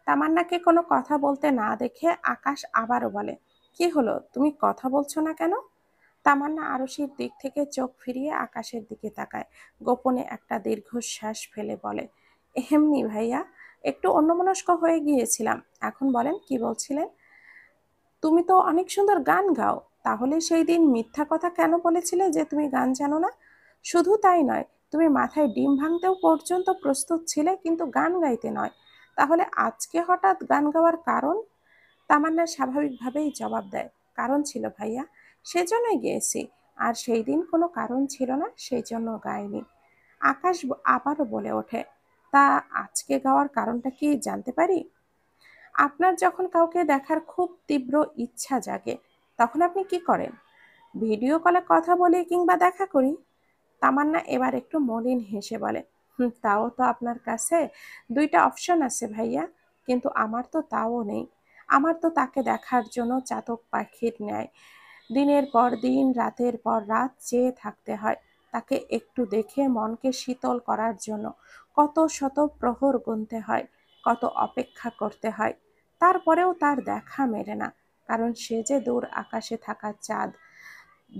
তামান্নাকে কোনো কথা বলতে না দেখে আকাশ আবারও বলে, কি হলো, তুমি কথা বলছো না কেন? তামান্না আরশির দিক থেকে চোখ ফিরিয়ে আকাশের দিকে তাকায়, গোপনে একটা দীর্ঘশ্বাস ফেলে বলে, এমনি ভাইয়া, একটু অন্যমনস্ক হয়ে গিয়েছিলাম। এখন বলেন, কি বলছিলেন? তুমি তো অনেক সুন্দর গান গাও, তাহলে সেই দিন মিথ্যা কথা কেন বলেছিলে যে তুমি গান জানো না? শুধু তাই নয়, তুমি মাথায় ডিম ভাঙতেও পর্যন্ত প্রস্তুত ছিলে, কিন্তু গান গাইতে নয়। তাহলে আজকে হঠাৎ গান গাওয়ার কারণ? তামান্না স্বাভাবিকভাবেই জবাব দেয়, কারণ ছিল ভাইয়া, সেজন্যই গেয়েছি। আর সেই দিন কোনো কারণ ছিল না, সেই জন্য গাইনি। আকাশ আবারও বলে ওঠে, তা আজকে গাওয়ার কারণটা কি জানতে পারি? আপনার যখন কাউকে দেখার খুব তীব্র ইচ্ছা জাগে, তখন আপনি কি করেন? ভিডিও কলে কথা বলি কিংবা দেখা করি? তামান্না এবার একটু মলিন হেসে বলে, তাও তো আপনার কাছে দুইটা অপশন আছে ভাইয়া, কিন্তু আমার তো তাও নেই। আমার তো তাকে দেখার জন্য চাতক পাখির ন্যায় দিনের পর দিন, রাতের পর রাত চেয়ে থাকতে হয়। তাকে একটু দেখে মনকে শীতল করার জন্য কত শত প্রহর গুনতে হয়, কত অপেক্ষা করতে হয়। তারপরেও তার দেখা মেলে না, কারণ সে যে দূর আকাশে থাকা চাঁদ,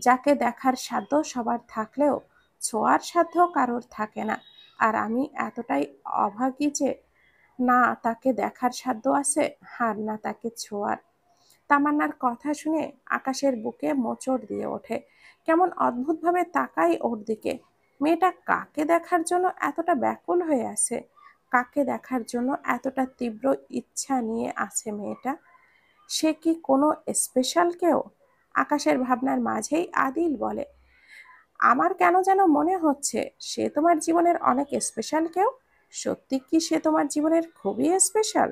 যাকে দেখার সাধ্য সবার থাকলেও ছোঁয়ার সাধ্য কারোর থাকে না। আর আমি এতটাই অভাগী যে না তাকে দেখার সাধ্য আছে, আর না তাকে ছোঁয়ার। তামান্নার কথা শুনে আকাশের বুকে মোচড় দিয়ে ওঠে, কেমন অদ্ভুতভাবে তাকাই ওর দিকে। মেয়েটা কাকে দেখার জন্য এতটা ব্যাকুল হয়ে আছে? কাকে দেখার জন্য এতটা তীব্র ইচ্ছা নিয়ে আছে মেয়েটা? সে কি কোনো স্পেশাল কেউ? আকাশের ভাবনার মাঝেই আদিল বলে, আমার কেন যেন মনে হচ্ছে সে তোমার জীবনের অনেক স্পেশাল কেউ। সত্যি কি সে তোমার জীবনের খুবই স্পেশাল?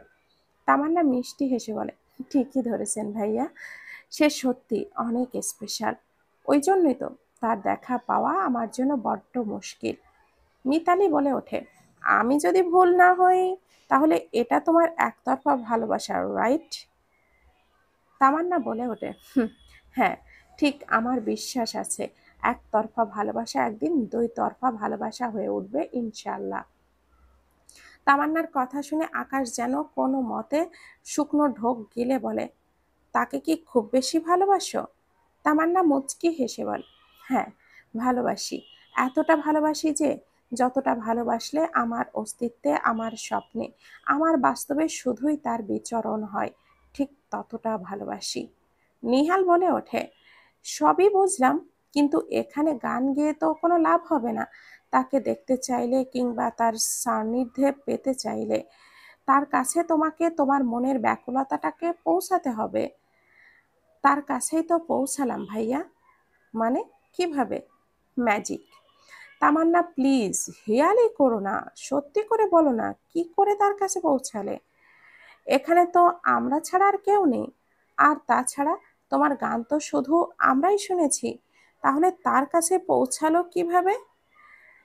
তামান্না মিষ্টি হেসে বলে, ঠিকই ধরেছেন ভাইয়া, সে সত্যি অনেক স্পেশাল। ওই জন্যই তো তার দেখা পাওয়া আমার জন্য বড্ড মুশকিল। মিতালি বলে ওঠে, আমি যদি ভুল না হই, তাহলে এটা তোমার একতরফা ভালোবাসা, রাইট? তামান্না বলে ওঠে, হ্যাঁ, ঠিক, আমার বিশ্বাস আছে একতরফা ভালোবাসা একদিন দুই তরফা ভালোবাসা হয়ে উঠবে ইনশাল্লাহ। তামান্নার কথা শুনে আকাশ যেন কোনো মতে শুকনো ঢোক গিলে বলে, তাকে কি খুব বেশি ভালোবাসো? তামান্না মুচকি হেসে বলে, হ্যাঁ, ভালোবাসি। এতটা ভালোবাসি যে যতটা ভালোবাসলে আমার অস্তিত্বে, আমার স্বপ্নে, আমার বাস্তবে শুধুই তার বিচরণ হয়, ঠিক ততটা ভালোবাসি। নিহাল বলে ওঠে, সবই বুঝলাম, কিন্তু এখানে গান গেয়ে তো কোনো লাভ হবে না। তাকে দেখতে চাইলে কিংবা তার সান্নিধ্যে পেতে চাইলে তার কাছে তোমাকে তোমার মনের ব্যাকুলতাটাকে পৌঁছাতে হবে। তার কাছেই তো পৌঁছালাম ভাইয়া। মানে, কিভাবে? ম্যাজিক। তামান্না প্লিজ, হেয়ালি করো না, সত্যি করে বলো না, কি করে তার কাছে পৌঁছালে? এখানে তো আমরা ছাড়া আর কেউ নেই। আর তাছাড়া তোমার গান তো শুধু আমরাই শুনেছি, তাহলে তার কাছে পৌঁছালো কিভাবে?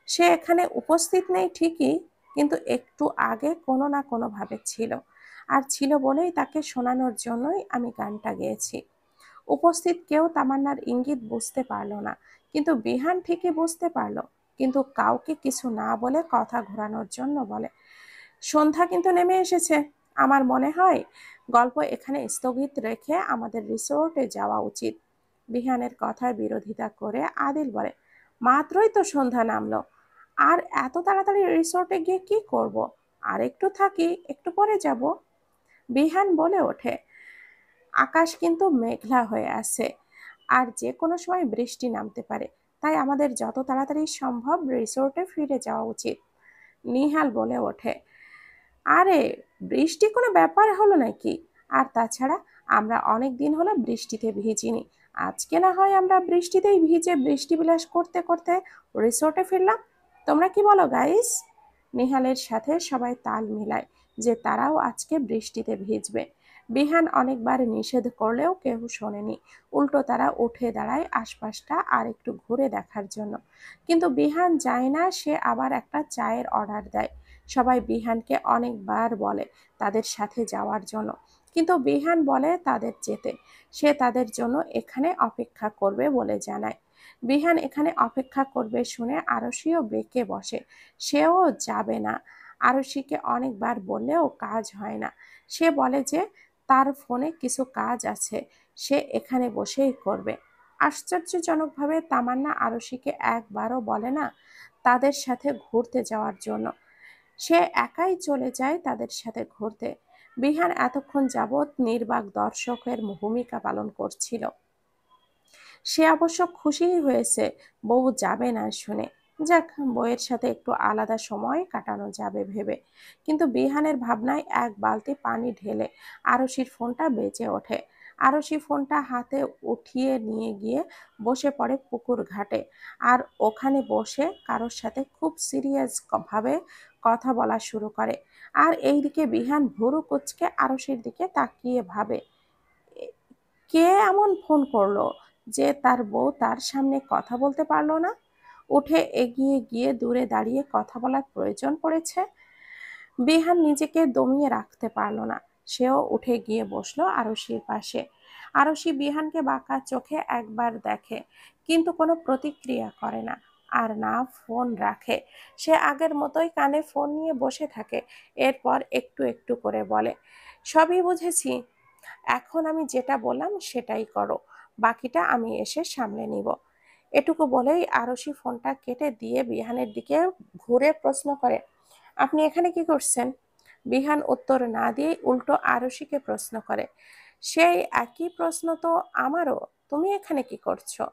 সে এখানে উপস্থিত নেই ঠিকই, কিন্তু একটু আগে কোনো না কোনোভাবে ছিল, আর ছিল বলেই তাকে শোনানোর জন্যই আমি গানটা গেয়েছি। উপস্থিত কেউ তামান্নার ইঙ্গিত বুঝতে পারল না, কিন্তু বিহান ঠিকই বুঝতে পারল, কিন্তু কাউকে কিছু না বলে কথা ঘোরানোর জন্য বলে, সন্ধ্যা কিন্তু নেমে এসেছে। আমার মনে হয় গল্প এখানে স্থগিত রেখে আমাদের রিসোর্টে যাওয়া উচিত। বিহানের কথায় বিরোধিতা করে আদিল বলে, মাত্রই তো সন্ধ্যা নামলো, আর এত তাড়াতাড়ি রিসোর্টে গিয়ে কি করব? আর একটু থাকি, একটু পরে যাব। বিহান বলে ওঠে, আকাশ কিন্তু মেঘলা হয়ে আছে, আর যে কোনো সময় বৃষ্টি নামতে পারে, তাই আমাদের যত তাড়াতাড়ি সম্ভব রিসোর্টে ফিরে যাওয়া উচিত। নিহাল বলে ওঠে, আরে, বৃষ্টি কোনো ব্যাপার হলো নাকি? আর তাছাড়া আমরা অনেক দিন হলো বৃষ্টিতে ভিজিনি। আজকে না হয় আমরা বৃষ্টিতেই ভিজে বৃষ্টি বিলাস করতে করতে রিসোর্টে ফিরলাম। তোমরা কি বলো গাইস? নিহালের সাথে সবাই তাল মিলায় যে তারাও আজকে বৃষ্টিতে ভিজবে। বিহান অনেকবার নিষেধ করলেও কেউ শোনেনি, উল্টো তারা উঠে দাঁড়ায় আশপাশটা আর একটু ঘুরে দেখার জন্য। কিন্তু বিহান যায় না, সে আবার একটা চায়ের অর্ডার দেয়। সবাই বিহানকে অনেকবার বলে তাদের সাথে যাওয়ার জন্য, কিন্তু বিহান বলে তাদের যেতে, সে তাদের জন্য এখানে অপেক্ষা করবে বলে জানায়। বিহান এখানে অপেক্ষা করবে শুনে আরশিও বেঁকে বসে, সেও যাবে না। আরশিকে অনেকবার বললেও কাজ হয় না। সে বলে যে তার ফোনে কিছু কাজ আছে, সে এখানে বসেই করবে। আশ্চর্যজনকভাবে তামান্না আরশিকে একবারও বলে না তাদের সাথে ঘুরতে যাওয়ার জন্য। সে একাই চলে যায় তাদের সাথে ঘুরতে। বিহান এতক্ষণ যাবৎ নির্বাক দর্শকের ভূমিকা পালন করছিল। সে অবশ্য খুশিই হয়েছে বউ যাবে না শুনে। যাক, বউয়ের সাথে একটু আলাদা সময় কাটানো যাবে ভেবে। কিন্তু বিহানের ভাবনায় এক বালতি পানি ঢেলে আরশির ফোনটা বেজে ওঠে। আরশি ফোনটা হাতে উঠিয়ে নিয়ে গিয়ে বসে পড়ে পুকুর ঘাটে। আর ওখানে বসে কারোর সাথে খুব সিরিয়াস ভাবে কথা বলা শুরু করে। আর এইদিকে বিহান ভুরু কুঁচকে আরশির দিকে তাকিয়ে ভাবে, "এ- কে এমন ফোন করলো যে তার বউ তার সামনে কথা বলতে পারলো না? উঠে এগিয়ে গিয়ে দূরে দাঁড়িয়ে কথা বলার প্রয়োজন পড়েছে।" বিহান নিজেকে দমিয়ে রাখতে পারল না। সেও উঠে গিয়ে বসলো আরশির পাশে। আরশি বিহানকে বাঁকা চোখে একবার দেখে, কিন্তু কোনো প্রতিক্রিয়া করে না, আর না ফোন রাখে। সে আগের মতোই কানে ফোন নিয়ে বসে থাকে। এরপর একটু একটু করে বলে, সবই বুঝেছি, এখন আমি যেটা বললাম সেটাই করো, বাকিটা আমি এসে সামলে নিব। এটুকু বলেই আরশি ফোনটা কেটে দিয়ে বিহানের দিকে ঘুরে প্রশ্ন করে, আপনি এখানে কি করছেন? বিহান উত্তর না দিয়ে উল্টো আরশিকে প্রশ্ন করে, সেই একই প্রশ্ন তো আমারও, তুমি এখানে কি করছো?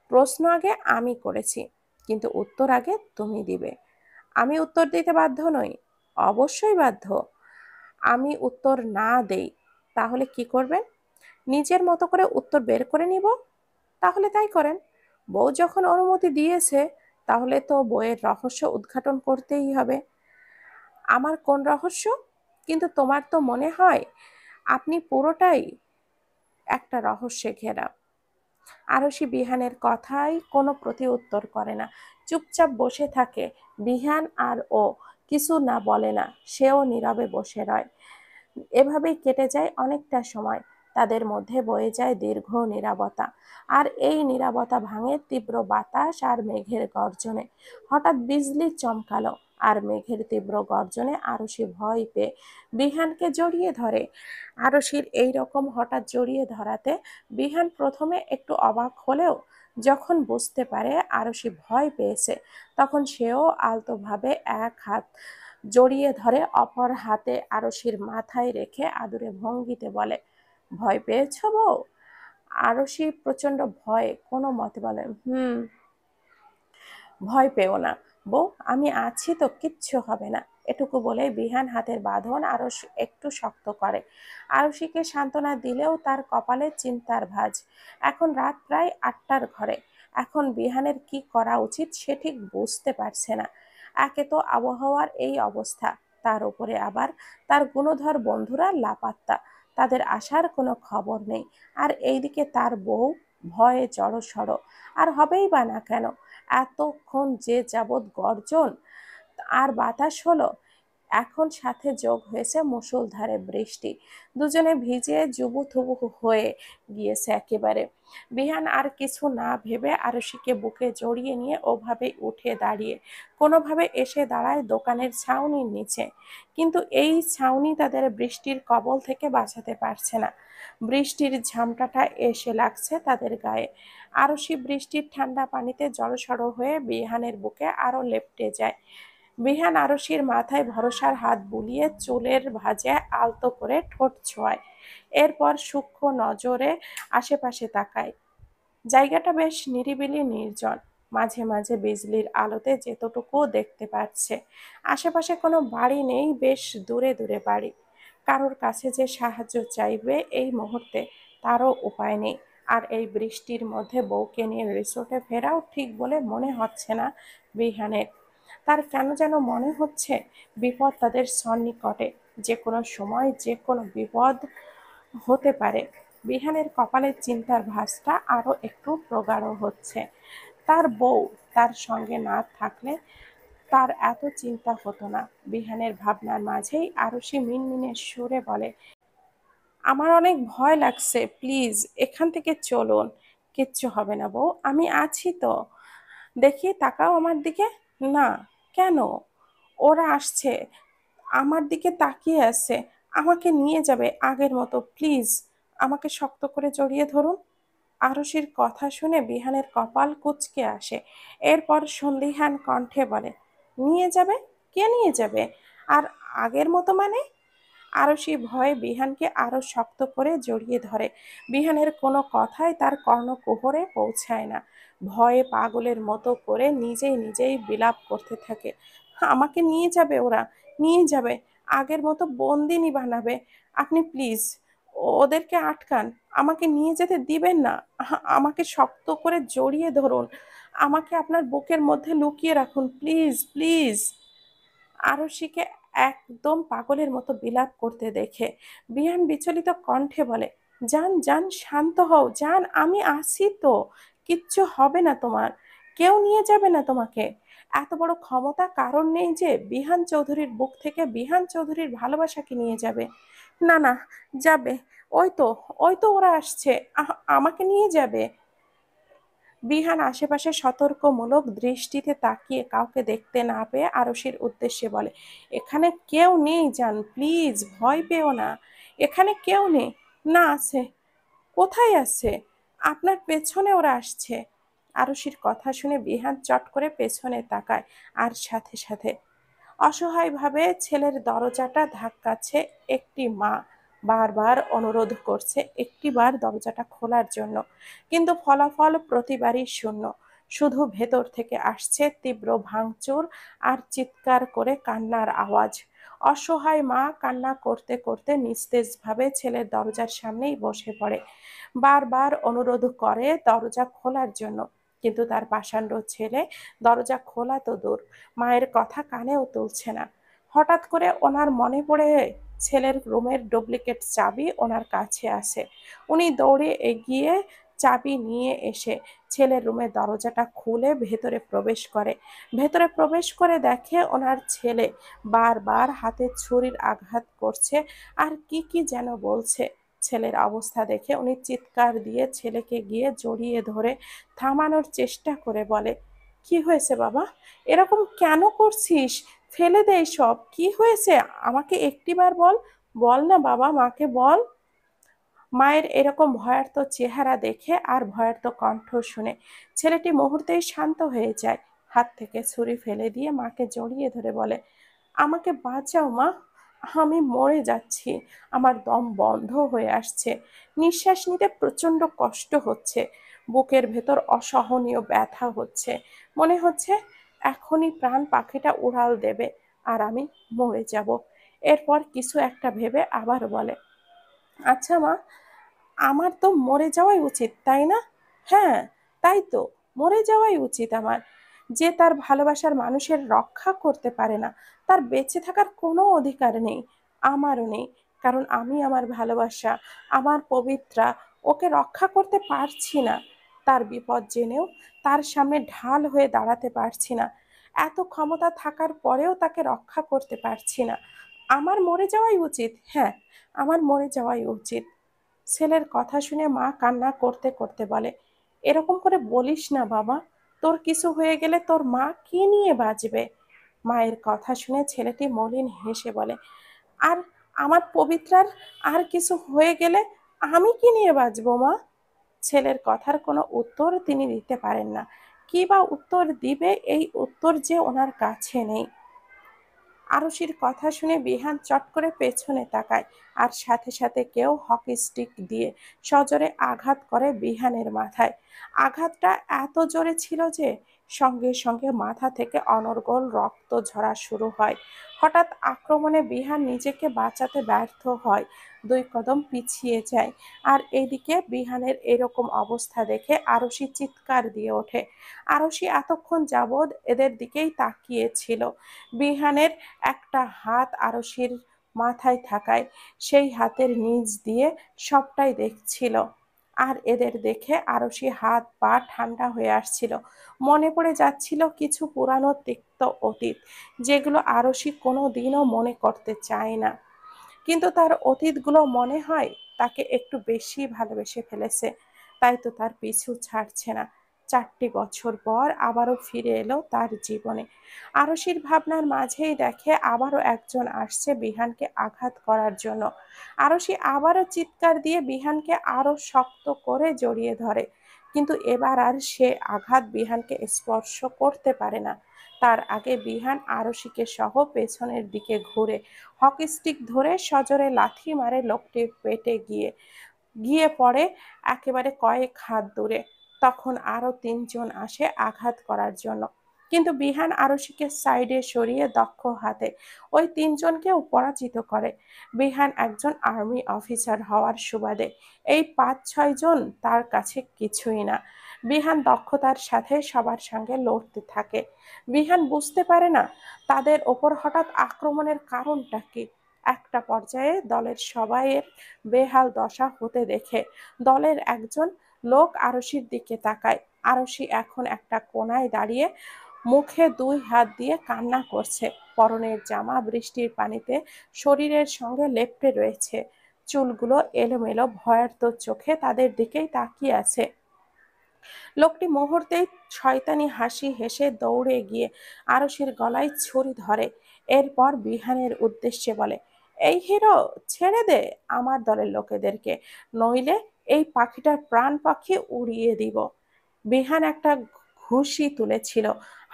প্রশ্ন আগে আমি করেছি, কিন্তু উত্তর আগে তুমি দিবে। আমি উত্তর দিতে বাধ্য নই? অবশ্যই বাধ্য। আমি উত্তর না দেই তাহলে কি করবেন? নিজের মতো করে উত্তর বের করে নিব। তাহলে তাই করেন। বউ যখন অনুমতি দিয়েছে, তাহলে তো বইয়ের রহস্য উদ্ঘাটন করতেই হবে। আমার কোন রহস্য? কিন্তু তোমার তো মনে হয় আপনি পুরোটাই একটা রহস্যে ঘেরা। আরশি বিহানের কথায় কোনো প্রতি উত্তর করে না, চুপচাপ বসে থাকে। বিহান আর ও কিছু না বলে না, সেও নীরবে বসে রয়। এভাবেই কেটে যায় অনেকটা সময়। তাদের মধ্যে বয়ে যায় দীর্ঘ নীরবতা। আর এই নীরবতা ভাঙে তীব্র বাতাস আর মেঘের গর্জনে। হঠাৎ বিজলি চমকালো, আর মেঘের তীব্র গর্জনে আরশি ভয় পেয়ে বিহানকে জড়িয়ে ধরে। আরশির এই রকম হঠাৎ জড়িয়ে ধরাতে বিহান প্রথমে একটু অবাক হলেও যখন বুঝতে পারে আরশি ভয় পেয়েছে, তখন সেও আলতোভাবে এক হাত জড়িয়ে ধরে অপর হাতে আরশির মাথায় রেখে আদুরে ভঙ্গিতে বলে, ভয় পেয়েছ বউ? আরশি প্রচন্ড ভয়ে কোনো মতে বলে, ভয় পেও না বউ, আমি আছি তো, কিচ্ছু হবে না। এটুকু বলে বিহান হাতের বাঁধন আরো একটু শক্ত করে। আরশিকে সান্ত্বনা দিলেও তার কপালে চিন্তার ভাঁজ। এখন রাত প্রায় 8টার ঘরে। এখন বিহানের কি করা উচিত সে ঠিক বুঝতে পারছে না। একে তো আবহাওয়ার এই অবস্থা, তার উপরে আবার তার গুণধর বন্ধুরা লাপাত্তা, তাদের আসার কোনো খবর নেই। আর এইদিকে তার বউ ভয়ে জড়সড়। আর হবেই বা না কেন, এতক্ষণ যে যাবৎ গর্জন আর বাতাস হলো, এখন সাথে যোগ হয়েছে মুষলধারে বৃষ্টি। দুজনে ভিজে জুবুথুবু হয়ে গিয়েছে একেবারে। বিহান আর কিছু না ভেবে আরশিকে বুকে জড়িয়ে নিয়ে ওভাবে উঠে দাঁড়িয়ে কোনোভাবে এসে দাঁড়ায় দোকানের ছাউনির নিচে। কিন্তু এই ছাউনি তাদের বৃষ্টির কবল থেকে বাঁচাতে পারছে না। বৃষ্টির ঝামটাটা এসে লাগছে তাদের গায়ে। আরশি বৃষ্টির ঠান্ডা পানিতে জড়সড় হয়ে বিহানের বুকে আরো লেপ্টে যায়। বিহান আরশির মাথায় ভরসার হাত বুলিয়ে চুলের ভাঁজে আলতো করে ঠোঁট ছোঁয়ায়। এরপর সূক্ষ্ম নজরে আশেপাশে তাকায়। জায়গাটা বেশ নিরিবিলি নির্জন। মাঝে মাঝে বিজলির আলোতে যেতটুকু দেখতে পাচ্ছে। আশেপাশে কোনো বাড়ি নেই, বেশ দূরে দূরে বাড়ি। কারোর কাছে যে সাহায্য চাইবে এই মুহূর্তে তারও উপায় নেই। আর এই বৃষ্টির মধ্যে বউকে নিয়ে রিসোর্টে ফেরাও ঠিক বলে মনে হচ্ছে না বিহানের। তার কেন যেন মনে হচ্ছে বিপদ তাদের সন্নিকটে, যে কোনো সময় যে কোনো বিপদ হতে পারে। বিহানের কপালের চিন্তার ভাঁজটা আরো একটু প্রগাঢ় হচ্ছে। তার বউ তার সঙ্গে না থাকলে তার এত চিন্তা হতো না। বিহানের ভাবনার মাঝেই আরশি মিনমিনে সুরে বলে, আমার অনেক ভয় লাগছে, প্লিজ এখান থেকে চলুন। কিচ্ছু হবে না বউ, আমি আছি তো। দেখি তাকাও আমার দিকে। না। কেন? ওরা আসছে, আমার দিকে তাকিয়ে আছে, আমাকে নিয়ে যাবে আগের মতো, প্লিজ আমাকে শক্ত করে জড়িয়ে ধরুন। আরুষির কথা শুনে বিহানের কপাল কুঁচকে আসে। এরপর সন্দিহান কণ্ঠে বলে, নিয়ে যাবে? কে নিয়ে যাবে? আর আগের মতো মানে? আরুষি ভয়ে বিহানকে আরো শক্ত করে জড়িয়ে ধরে। বিহানের কোনো কথাই তার কর্ণকুহরে পৌঁছায় না। ভয়ে পাগলের মতো করে নিজেই নিজেই বিলাপ করতে থাকে। আমাকে নিয়ে যাবে ওরা, নিয়ে যাবে, আগের মতো বন্দিনী বানাবে। আপনি প্লিজ ওদেরকে আটকান, আমাকে নিয়ে যেতে দিবেন না। আমাকে শক্ত করে জড়িয়ে ধরুন, আমাকে আপনার বুকের মধ্যে লুকিয়ে রাখুন, প্লিজ প্লিজ। আরশিকে একদম পাগলের মতো বিলাপ করতে দেখে বিহান বিচলিত কণ্ঠে বলে, জান জান, শান্ত হও জান, আমি আছি তো, কিচ্ছু হবে না তোমার, কেউ নিয়ে যাবে না তোমাকে। এত বড় ক্ষমতা কারণ নেই যে বিহান চৌধুরীর বুক থেকে বিহান চৌধুরীর ভালোবাসাকে নিয়ে যাবে। না না, যাবে, ওই তো, ওই তো ওরা আসছে, আমাকে নিয়ে যাবে। বিহান আশেপাশে সতর্কমূলক দৃষ্টিতে তাকিয়ে কাউকে দেখতে না পেয়ে আরশির উদ্দেশ্যে বলে, এখানে কেউ নেই জান, প্লিজ ভয় পেও না, এখানে কেউ নেই। না আছে, কোথায় আছে? আপনার পেছনে ওরা আসছে। আরশির কথা শুনে বিহান চট করে পেছনে তাকায়, আর সাথে সাথে অসহায়ভাবে ছেলের দরজাটা ধাক্কাচ্ছে। একটি মা বারবার অনুরোধ করছে একটিবার দরজাটা খোলার জন্য, কিন্তু ফলাফল প্রতিবারই শূন্য। শুধু ভেতর থেকে আসছে তীব্র ভাঙচুর আর চিৎকার করে কান্নার আওয়াজ। অসহায় মা কান্না করতে করতে নিস্তেজভাবে ছেলের দরজার সামনেই বসে পড়ে। বারবার অনুরোধ করে দরজা খোলার জন্য, কিন্তু তার পাষাণ্ড ছেলে দরজা খোলা তো দূর, মায়ের কথা কানেও তুলছে না। হঠাৎ করে ওনার মনে পড়ে ছেলের রুমের ডুপ্লিকেট চাবি ওনার কাছে আছে। উনি দৌড়ে এগিয়ে চাবি নিয়ে এসে ছেলের রুমের দরজাটা খুলে ভেতরে প্রবেশ করে। ভেতরে প্রবেশ করে দেখে ওনার ছেলে বারবার হাতে ছুরির আঘাত করছে আর কি কি যেন বলছে। ছেলের অবস্থা দেখে উনি চিৎকার দিয়ে ছেলেকে গিয়ে জড়িয়ে ধরে থামানোর চেষ্টা করে বলে, কি হয়েছে বাবা, এরকম কেন করছিস? ফেলে দে সব, কি হয়েছে আমাকে একটিবার বল, বল না বাবা, মাকে বল। মায়ের এরকম ভয়ার্ত চেহারা দেখে আর ভয়ার্ত কণ্ঠ শুনে ছেলেটি মুহূর্তেই শান্ত হয়ে যায়। হাত থেকে ছুরি ফেলে দিয়ে মাকে জড়িয়ে ধরে বলে, আমাকে বাঁচাও মা, আমি মরে যাচ্ছি, আমার দম বন্ধ হয়ে আসছে, নিঃশ্বাস নিতে প্রচন্ড কষ্ট হচ্ছে, বুকের ভেতর অসহনীয় ব্যথা হচ্ছে, মনে হচ্ছে এখনই প্রাণ পাখিটা উড়াল দেবে আর আমি মরে যাব। এরপর কিছু একটা ভেবে আবার বলে, আচ্ছা মা, আমার তো মরে যাওয়াই উচিত তাই না? হ্যাঁ, তাই তো, মরে যাওয়াই উচিত আমার। যে তার ভালোবাসার মানুষের রক্ষা করতে পারে না, তার বেঁচে থাকার কোনো অধিকার নেই, আমারও নেই। কারণ আমি আমার ভালোবাসা, আমার পবিত্রা, ওকে রক্ষা করতে পারছি না। তার বিপদ জেনেও তার সামনে ঢাল হয়ে দাঁড়াতে পারছি না। এত ক্ষমতা থাকার পরেও তাকে রক্ষা করতে পারছি না। আমার মরে যাওয়াই উচিত, হ্যাঁ, আমার মরে যাওয়াই উচিত। ছেলের কথা শুনে মা কান্না করতে করতে বলে, এরকম করে বলিস না বাবা, তোর কিছু হয়ে গেলে তোর মা কি নিয়ে বাঁচবে? মায়ের কথা শুনে ছেলেটি মলিন হেসে বলে, আর আমার পবিত্রার আর কিছু হয়ে গেলে আমি কি নিয়ে বাঁচবো মা? ছেলের কথার কোনো উত্তর তিনি দিতে পারেন না। কি বা উত্তর দিবে, এই উত্তর যে ওনার কাছে নেই। আরুষির কথা শুনে বিহান চট করে পেছনে তাকায়, আর সাথে সাথে কেউ হকি স্টিক দিয়ে সজোরে আঘাত করে বিহানের মাথায়। আঘাতটা এত জোরে ছিল যে সঙ্গে সঙ্গে মাথা থেকে অনর্গল রক্ত ঝরা শুরু হয়। হঠাৎ আক্রমণে বিহান নিজেকে বাঁচাতে ব্যর্থ হয়, 2 কদম পিছিয়ে যায়। আর এদিকে বিহানের এরকম অবস্থা দেখে আরুষি চিৎকার দিয়ে ওঠে। আরুষি এতক্ষণ যাবৎ এদের দিকেই তাকিয়েছিল। বিহানের একটা হাত আরশির মাথায় থাকায় সেই হাতের নিচ দিয়ে সবটাই দেখছিল। আর এদের দেখে আরশি হাত পা ঠান্ডা হয়ে আসছিল। মনে পড়ে যাচ্ছিল কিছু পুরানো তিক্ত অতীত, যেগুলো আরশি কোনো দিনও মনে করতে চায় না। কিন্তু তার অতীতগুলো মনে হয় তাকে একটু বেশি ভালোবেসে ফেলেছে, তাই তো তার পিছু ছাড়ছে না। 4টি বছর পর আবারও ফিরে এলো তার জীবনে। আরশির ভাবনার মাঝেই দেখে আবারও একজন আসছে বিহানকে আঘাত করার জন্য। আরশি আবারও চিৎকার দিয়ে বিহানকে আরো শক্ত করে জড়িয়ে ধরে, কিন্তু এবার আর সে আঘাত বিহানকে স্পর্শ করতে পারে না। তার আগে বিহান আরশিকে সহ পেছনের দিকে ঘুরে হকি স্টিক ধরে সজোরে লাথি মারে লোকটির পেটে গিয়ে গিয়ে পড়ে একেবারে কয়েক হাত দূরে। তখন আরো 3জন আসে আঘাত করার জন্য, কিন্তু বিহান আরশিকে সাইডে সরিয়ে দক্ষ হাতে ওই 3জনকেও পরাজিত করে। বিহান একজন আর্মি অফিসার হওয়ার সুবাদে এই 5-6 জন তার কাছে কিছুই না। বিহান দক্ষতার সাথে সবার সঙ্গে লড়তে থাকে। বিহান বুঝতে পারে না তাদের ওপর হঠাৎ আক্রমণের কারণটা কি। একটা পর্যায়ে দলের সবাইয়ের বেহাল দশা হতে দেখে দলের একজন লোক আরশির দিকে তাকায়। আরশি এখন একটা কোনায় দাঁড়িয়ে মুখে 2 হাত দিয়ে কান্না করছে। পরনের জামা বৃষ্টির পানিতে শরীরের সঙ্গে লেপ্টে রয়েছে। চুলগুলো এলোমেলো, ভয়ার্ত চোখে তাদের দিকেই তাকিয়ে আছে। লোকটি মুহূর্তেই শয়তানি হাসি হেসে দৌড়ে গিয়ে আরশির গলায় ছুরি ধরে। এরপর বিহানের উদ্দেশ্যে বলে, এই হিরো, ছেড়ে দে আমার দলের লোকেদেরকে, নইলে এই পাখিটার প্রাণ পাখি উড়িয়ে দিব। বিহান একটা ঘুষি তুলেছিল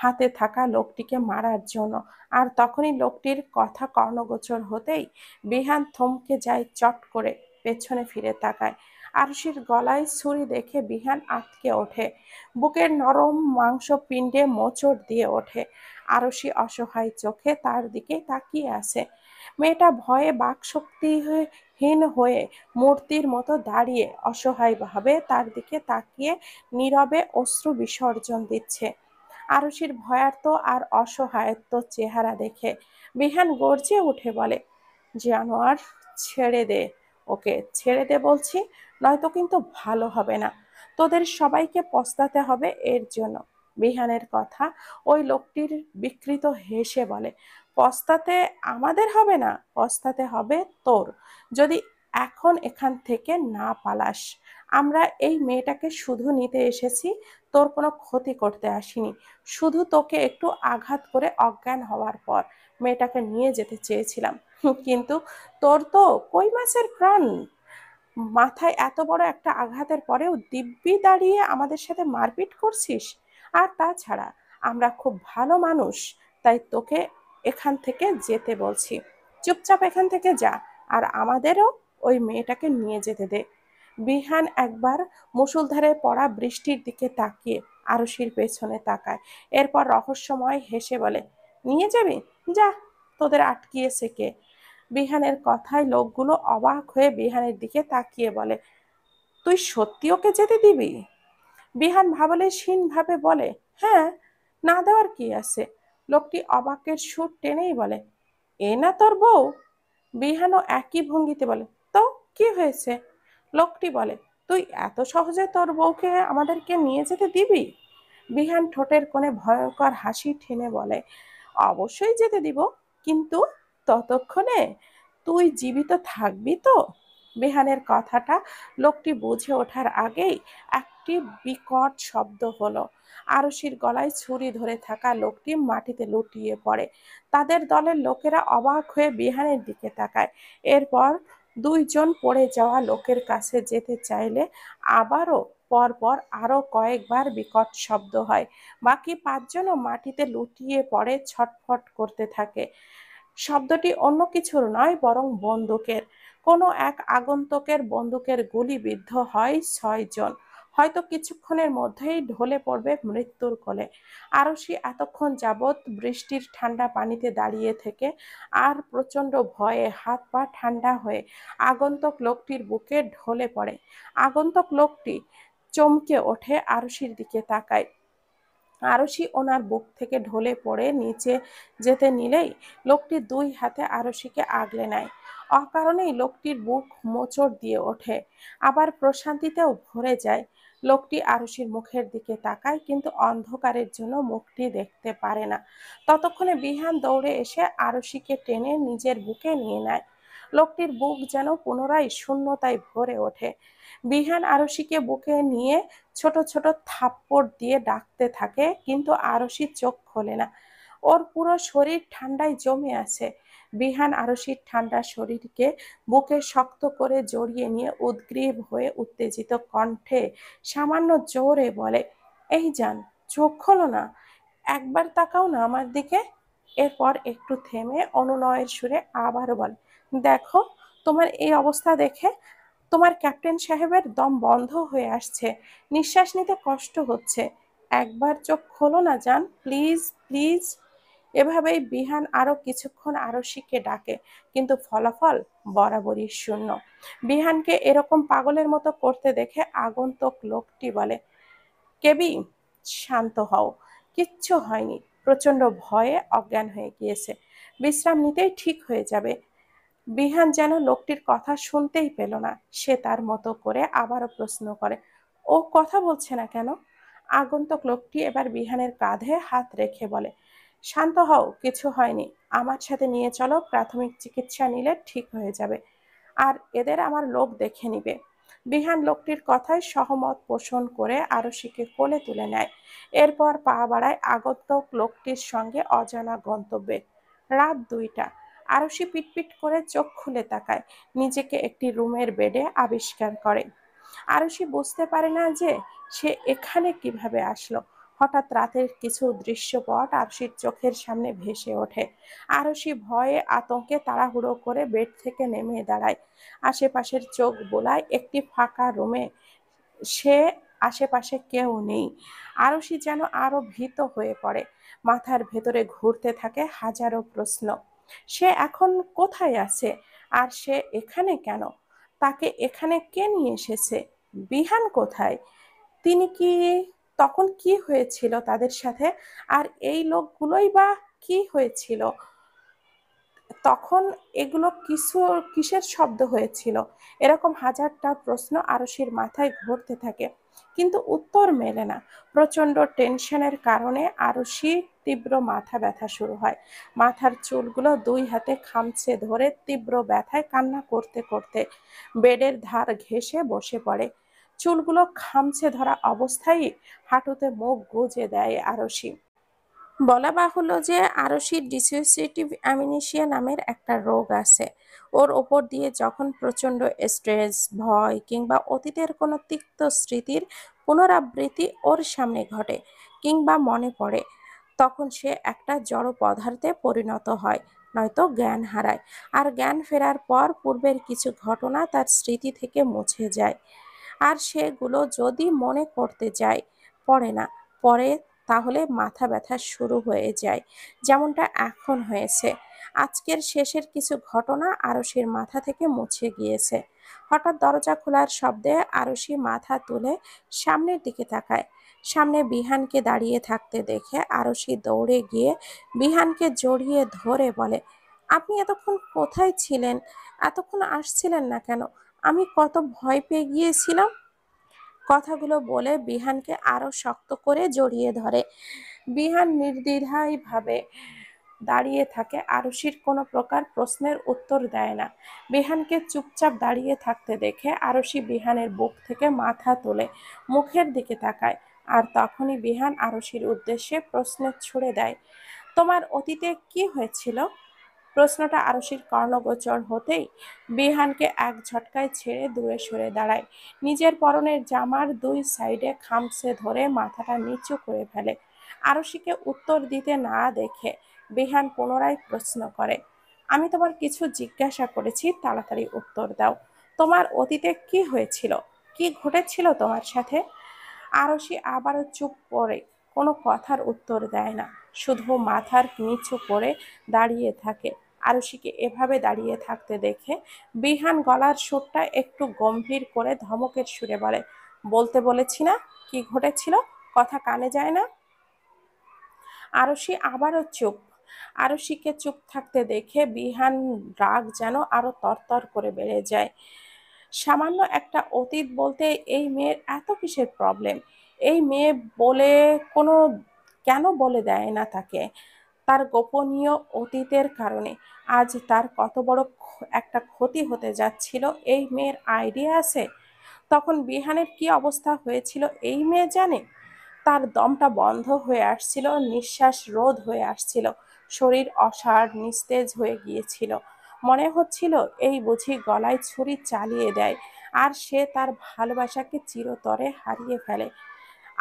হাতে থাকা লোকটিকে মারার জন্য, আর তখনই লোকটির কথা কর্ণগোচর হতেই বিহান থমকে যায়, চট করে পেছনে ফিরে তাকায়। আরশির গলায় ছুরি দেখে বিহান আঁতকে ওঠে, বুকের নরম মাংসপিণ্ডে মোচড় দিয়ে ওঠে। আরশি অসহায় চোখে তার দিকে তাকিয়ে আছে। মেয়েটা ভয়ে বাকশক্তিহীন হয়ে মূর্তির মতো দাঁড়িয়ে অসহায়ভাবে তার দিকে তাকিয়ে নীরবে অশ্রু বিসর্জন দিচ্ছে। আরশির ভয়ার্ত আর অসহায়ত্ব চেহারা দেখে বিহান গর্জে উঠে বলে, জানোয়ার, ছেড়ে দে ওকে, ছেড়ে দে বলছি, নয়তো কিন্তু ভালো হবে না। তোদের সবাইকে পস্তাতে হবে এর জন্য। বিহানের কথা ওই লোকটির বিকৃত হেসে বলে, পস্তাতে আমাদের হবে না, পস্তাতে হবে তোর, যদি এখন এখান থেকে না পালাস। আমরা এই মেয়েটাকে শুধু নিতে এসেছি, তোর কোনো ক্ষতি করতে আসিনি। শুধু তোকে একটু আঘাত করে অজ্ঞান হওয়ার পর মেয়েটাকে নিয়ে যেতে চেয়েছিলাম, কিন্তু তোর তো কই মাছের প্রাণ। মাথায় এত বড় একটা আঘাতের পরেও দিব্যি দাঁড়িয়ে আমাদের সাথে মারপিট করছিস। আর তাছাড়া আমরা খুব ভালো মানুষ, তাই তোকে এখান থেকে যেতে বলছি। চুপচাপ এখান থেকে যা, আর আমাদেরও ওই মেয়েটাকে নিয়ে যেতে দে। বিহান একবার মুষলধারে পড়া বৃষ্টির দিকে তাকিয়ে আরশির পেছনে তাকায়। এরপর রহস্যময় হেসে বলে, নিয়ে যাবি, যা, তোদের আটকিয়েছে কে। বিহানের কথায় লোকগুলো অবাক হয়ে বিহানের দিকে তাকিয়ে বলে, তুই সত্যি ওকে যেতে দিবি? বিহান ভাবলেশীন ভাবে বলে, হ্যাঁ, না দেওয়ার কি আছে। লোকটি অবাকের সুর টেনেই বলে, এ না তোর বউ? বিহানও একই ভঙ্গিতে বলে, তো কি হয়েছে? লোকটি বলে, তুই এত সহজে তোর বউকে আমাদেরকে নিয়ে যেতে দিবি? বিহান ঠোঁটের কোণে ভয়ঙ্কর হাসি টেনে বলে, অবশ্যই যেতে দিব, কিন্তু ততক্ষণে তুই জীবিত থাকবি তো। বিহানের কথাটা লোকটি বুঝে ওঠার আগেই একটি বিকট শব্দ হলো। আরশির গলায় ছুরি ধরে থাকা লোকটি মাটিতে লুটিয়ে পড়ে। তাদের দলের লোকেরা অবাক হয়ে বিহানের দিকে তাকায়। এরপর 2জন পড়ে যাওয়া লোকের কাছে যেতে চাইলে আবারও পরপর আরো কয়েকবার বিকট শব্দ হয়। বাকি 5জনও মাটিতে লুটিয়ে পড়ে ছটফট করতে থাকে। শব্দটি অন্য কিছুর নয়, বরং বন্দুকের। কোনো এক আগন্তুকের বন্দুকের গুলি বিদ্ধ হয় 6জন। হয়তো কিছুক্ষণের মধ্যেই ঢলে পড়বে মৃত্যুর কোলে। আরশি এতক্ষণ যাবৎ বৃষ্টির ঠান্ডা পানিতে দাঁড়িয়ে থেকে আর প্রচণ্ড ভয়ে হাত পা ঠান্ডা হয়ে আগন্তুক লোকটির বুকে ঢলে পড়ে। আগন্তুক লোকটি চমকে ওঠে, আরশির দিকে তাকায়। আরশি ওনার বুক থেকে ঢলে পড়ে নিচে যেতে নিলেই লোকটি 2 হাতে আরশিকে আগলে নেয়। অকারণেই লোকটির বুক মোচড় দিয়ে ওঠে, আবার প্রশান্তিতেও ভরে যায়। লোকটি আরশির মুখের দিকে তাকায়, কিন্তু অন্ধকারের জন্য মুখটি দেখতে পারে না। ততক্ষণে বিহান দৌড়ে এসে আরশিকে টেনে নিজের বুকে নিয়ে নেয়। লোকটির বুক যেন পুনরায় শূন্যতায় ভরে ওঠে। বিহান আরশিকে বুকে নিয়ে ছোট ছোট থাপ্পড় দিয়ে ডাকতে থাকে, কিন্তু আরশি চোখ খোলে না। ওর পুরো শরীর ঠান্ডায় জমে আছে। বিহান আরশির ঠান্ডা শরীরকে বুকে শক্ত করে জড়িয়ে নিয়ে উদ্গ্রীব হয়ে উত্তেজিত কণ্ঠে সামান্য জোরে বলে, এই জান, চোখ খোলো না, একবার তাকাও না আমার দিকে। এরপর একটু থেমে অনুনয়ের সুরে আবারও বলে, দেখো, তোমার এই অবস্থা দেখে তোমার ক্যাপ্টেন সাহেবের দম বন্ধ হয়ে আসছে, নিঃশ্বাস নিতে কষ্ট হচ্ছে, একবার চোখ খোলো না জান, প্লিজ প্লিজ। এভাবেই বিহান আরো কিছুক্ষণ আরশিকে ডাকে, কিন্তু ফলাফল বরাবরই শূন্য। বিহানকে এরকম পাগলের মতো করতে দেখে আগন্তুক লোকটি বলে, কেবি, শান্ত হও, কিচ্ছু হয়নি, প্রচন্ড ভয়ে অজ্ঞান হয়ে গিয়েছে, বিশ্রাম নিতেই ঠিক হয়ে যাবে। বিহান যেন লোকটির কথা শুনতেই পেল না। সে তার মতো করে আবারও প্রশ্ন করে, ও কথা বলছে না কেন? আগন্তুক লোকটি এবার বিহানের কাঁধে হাত রেখে বলে, শান্ত হও, কিছু হয়নি, আমার সাথে নিয়ে চলো, প্রাথমিক চিকিৎসা নিলে ঠিক হয়ে যাবে, আর এদের আমার লোক দেখে নিবে। বিহান লোকটির কথায় সহমত পোষণ করে আরশিকে কোলে তুলে নেয়। এরপর পা বাড়ায় আগন্তুক লোকটির সঙ্গে অজানা গন্তব্যে। রাত 2টা। আরশি পিটপিট করে চোখ খুলে তাকায়, নিজেকে একটি রুমের বেডে আবিষ্কার করে। আরশি বুঝতে পারে না যে সে এখানে কিভাবে আসলো। হঠাৎ রাতের কিছু দৃশ্যপট আরশির চোখের সামনে ভেসে ওঠে। আরশি ভয়ে আতঙ্কে তাড়াহুড়ো করে বেড থেকে নেমে দাঁড়ায়। আশেপাশের চোখ বোলায় একটি ফাঁকা রুমে। সে আশেপাশে কেউ নেই। আরশি যেন আরো ভীত হয়ে পড়ে। মাথার ভেতরে ঘুরতে থাকে হাজারো প্রশ্ন। সে এখন কোথায় আছে? আর সে এখানে কেন? তাকে এখানে কে নিয়ে এসেছে? বিহান কোথায়? তিনি কি, তখন কি হয়েছিল তাদের সাথে? আর এই লোকগুলোই বা কি হয়েছিল তখন? এগুলো কিসের শব্দ হয়েছিল? এরকম হাজারটা প্রশ্ন আরশির মাথায় ঘুরতে থাকে, কিন্তু উত্তর মেলে না। প্রচন্ড টেনশনের কারণে আরশির তীব্র মাথা ব্যথা শুরু হয়। মাথার চুলগুলো 2 হাতে খামচে ধরে তীব্র ব্যথায় কান্না করতে করতে বেডের ধার ঘেঁষে বসে পড়ে। চুলগুলো খামচে ধরা অবস্থায় হাঁটুতে মুখ গুজে দেয় আরশি। বলা বাহুল্য যে আরশির ডিসোসিয়েটিভ অ্যামনেশিয়া নামের একটা রোগ আছে। ওর ওপর দিয়ে যখন প্রচণ্ড স্ট্রেস, ভয় কিংবা অতীতের কোনো তিক্ত স্মৃতির পুনরাবৃত্তি ওর সামনে ঘটে কিংবা মনে পড়ে, তখন সে একটা জড় পদার্থে পরিণত হয়, নয়তো জ্ঞান হারায়। আর জ্ঞান ফেরার পর পূর্বের কিছু ঘটনা তার স্মৃতি থেকে মুছে যায়। আর সেগুলো যদি মনে করতে যায়, পড়ে না, পড়ে, তাহলে মাথা ব্যথা শুরু হয়ে যায়, যেমনটা এখন হয়েছে। আজকের শেষের কিছু ঘটনা আরশির মাথা থেকে মুছে গিয়েছে। হঠাৎ দরজা খোলার শব্দে আরশি মাথা তুলে সামনের দিকে তাকায়। সামনে বিহানকে দাঁড়িয়ে থাকতে দেখে আরশি দৌড়ে গিয়ে বিহানকে জড়িয়ে ধরে বলে, আপনি এতক্ষণ কোথায় ছিলেন? এতক্ষণ আসছিলেন না কেন? আমি কত ভয় পেয়ে গিয়েছিলাম। কথাগুলো বলে বিহানকে আরো শক্ত করে জড়িয়ে ধরে। বিহান নির্দ্বিধায় ভাবে দাঁড়িয়ে থাকে, আরুষির কোনো প্রকার প্রশ্নের উত্তর দেয় না। বিহানকে চুপচাপ দাঁড়িয়ে থাকতে দেখে আরুষি বিহানের বুক থেকে মাথা তুলে মুখের দিকে তাকায়। আর তখনই বিহান আরুষির উদ্দেশ্যে প্রশ্ন ছুড়ে দেয়, তোমার অতীতে কি হয়েছিল? প্রশ্নটা আরুষির কর্ণগোচর হতেই বিহানকে এক ঝটকায় ছেড়ে দূরে সরে দাঁড়ায়। নিজের পরনের জামার 2 সাইডে খামচে ধরে মাথাটা নিচু করে ফেলে। আরুষিকে উত্তর দিতে না দেখে বিহান পুনরায় প্রশ্ন করে, আমি তোমার কিছু জিজ্ঞাসা করেছি, তাড়াতাড়ি উত্তর দাও। তোমার অতীতে কি হয়েছিল? কি ঘটেছিল তোমার সাথে? আরশি আবারও চুপ করে কোনো কথার উত্তর দেয় না, শুধু মাথার নিচু করে দাঁড়িয়ে থাকে। আরশিকে এভাবে দাঁড়িয়ে থাকতে দেখে বিহান গলার সুরটা একটু গম্ভীর করে ধমকের সুরে বলে, বলতে বলেছি না কি ঘটেছিল? কথা কানে যায় না? আরশি আবারও চুপ। আরশিকে চুপ থাকতে দেখে বিহান রাগ যেন আরো তরতর করে বেড়ে যায়। সামান্য একটা অতীত বলতে এই মেয়ের এত কিসের প্রবলেম? এই মেয়ে বলে কোনো, কেন বলে দেয় না তাকে? তার গোপনীয় অতীতের কারণে আজ তার কত বড় একটা ক্ষতি হতে যাচ্ছিল এই মেয়ের আইডিয়া আছে? তখন বিহানের কি অবস্থা হয়েছিল এই মেয়ে জানে। তার দমটা বন্ধ হয়ে আসছিল, নিঃশ্বাস রোধ হয়ে আসছিল, শরীর অসাড় নিস্তেজ হয়ে গিয়েছিল। মনে হচ্ছিল এই বুঝি গলায় ছুরি চালিয়ে দেয় আর সে তার ভালোবাসাকে চিরতরে হারিয়ে ফেলে।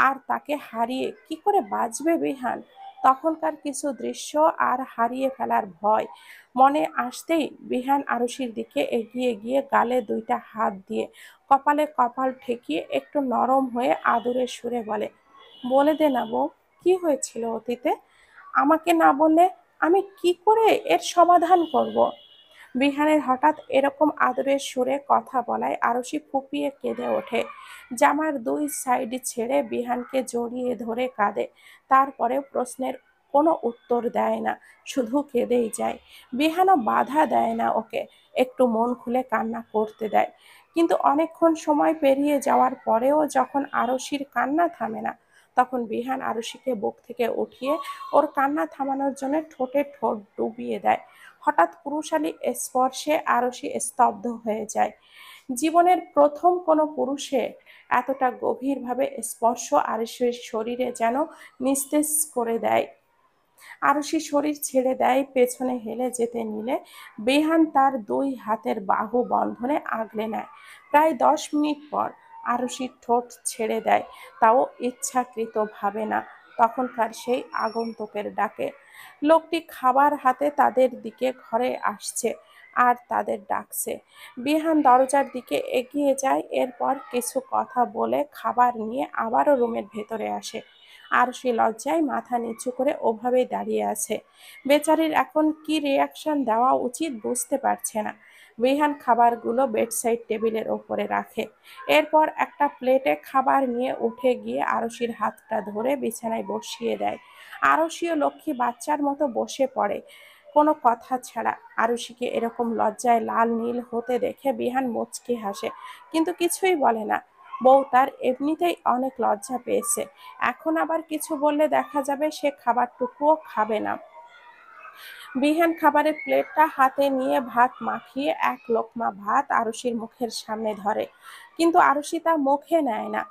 আর তাকে হারিয়ে কি করে বাঁচবে বিহান? তখনকার কিছু দৃশ্য আর হারিয়ে ফেলার ভয় মনে আসতেই বিহান আরুষির দিকে এগিয়ে গিয়ে গালে দুইটা হাত দিয়ে কপালে কপাল ঠেকিয়ে একটু নরম হয়ে আদুরে সুরে বলে, বলে দে না বউ, কি হয়েছিল অতীতে? আমাকে না বললে আমি কি করে এর সমাধান করব? বিহানের হঠাৎ এরকম আদরের সুরে কথা বলায় আরুষি ফুপিয়ে কেঁদে ওঠে। জামার দুই সাইড ছেড়ে বিহানকে জড়িয়ে ধরে কাঁদে। তারপরেও প্রশ্নের কোনো উত্তর দেয় না, শুধু কেঁদেই যায়। বিহানও বাধা দেয় না ওকে, একটু মন খুলে কান্না করতে দেয়। কিন্তু অনেকক্ষণ সময় পেরিয়ে যাওয়ার পরেও যখন আরুষির কান্না থামে না, তখন বিহান আরুষিকে বুক থেকে উঠিয়ে ওর কান্না থামানোর জন্য ঠোঁটে ঠোঁট ডুবিয়ে দেয়। হঠাৎ পুরুষালী স্পর্শে আরুষি স্তব্ধ হয়ে যায়। জীবনের প্রথম কোনো পুরুষে এতটা গভীরভাবে স্পর্শ আরুষির শরীরে যেন নিস্তেজ করে দেয়। আরুষি শরীর ছেড়ে দেয়, পেছনে হেলে যেতে নিলে বেহান তার দুই হাতের বাহু বন্ধনে আগলে নেয়। প্রায় 10 মিনিট পর আরুষির ঠোঁট ছেড়ে দেয়, তাও ইচ্ছাকৃতভাবে না। তখনকার সেই আগন্তুকের ডাকে লোকটি খাবার হাতে তাদের দিকে ঘরে আসছে আর তাদের ডাকছে। বিহান দরজার দিকে এগিয়ে যায়, এরপর কিছু কথা বলে খাবার নিয়ে আবারও রুমের ভেতরে আসে। আর সে লজ্জায় মাথা নিচু করে ওভাবেই দাঁড়িয়ে আছে। বেচারির এখন কি রিয়াকশন দেওয়া উচিত বুঝতে পারছে না। বিহান খাবারগুলো বেডসাইড টেবিলের ওপরে রাখে, এরপর একটা প্লেটে খাবার নিয়ে উঠে গিয়ে আরশির হাতটা ধরে বিছানায় বসিয়ে দেয়। আরশিও লক্ষ্মী বাচ্চার মতো বসে পড়ে, কোনো কথা ছাড়া। আরুষিকে এরকম লজ্জায় লাল নীল হতে দেখে বিহান মুচকি হাসে, কিন্তু কিছুই বলে না। বউ তার এমনিতেই অনেক লজ্জা পেয়েছে, এখন আবার কিছু বললে দেখা যাবে সে খাবারটুকুও খাবে না। বিহান খাবারের প্লেটটা হাতে নিয়ে ভাত মাখিয়ে এক লোকমা ভাত আরুষির মুখের সামনে ধরে, কিন্তু আরুষি তা মুখে নেয় না।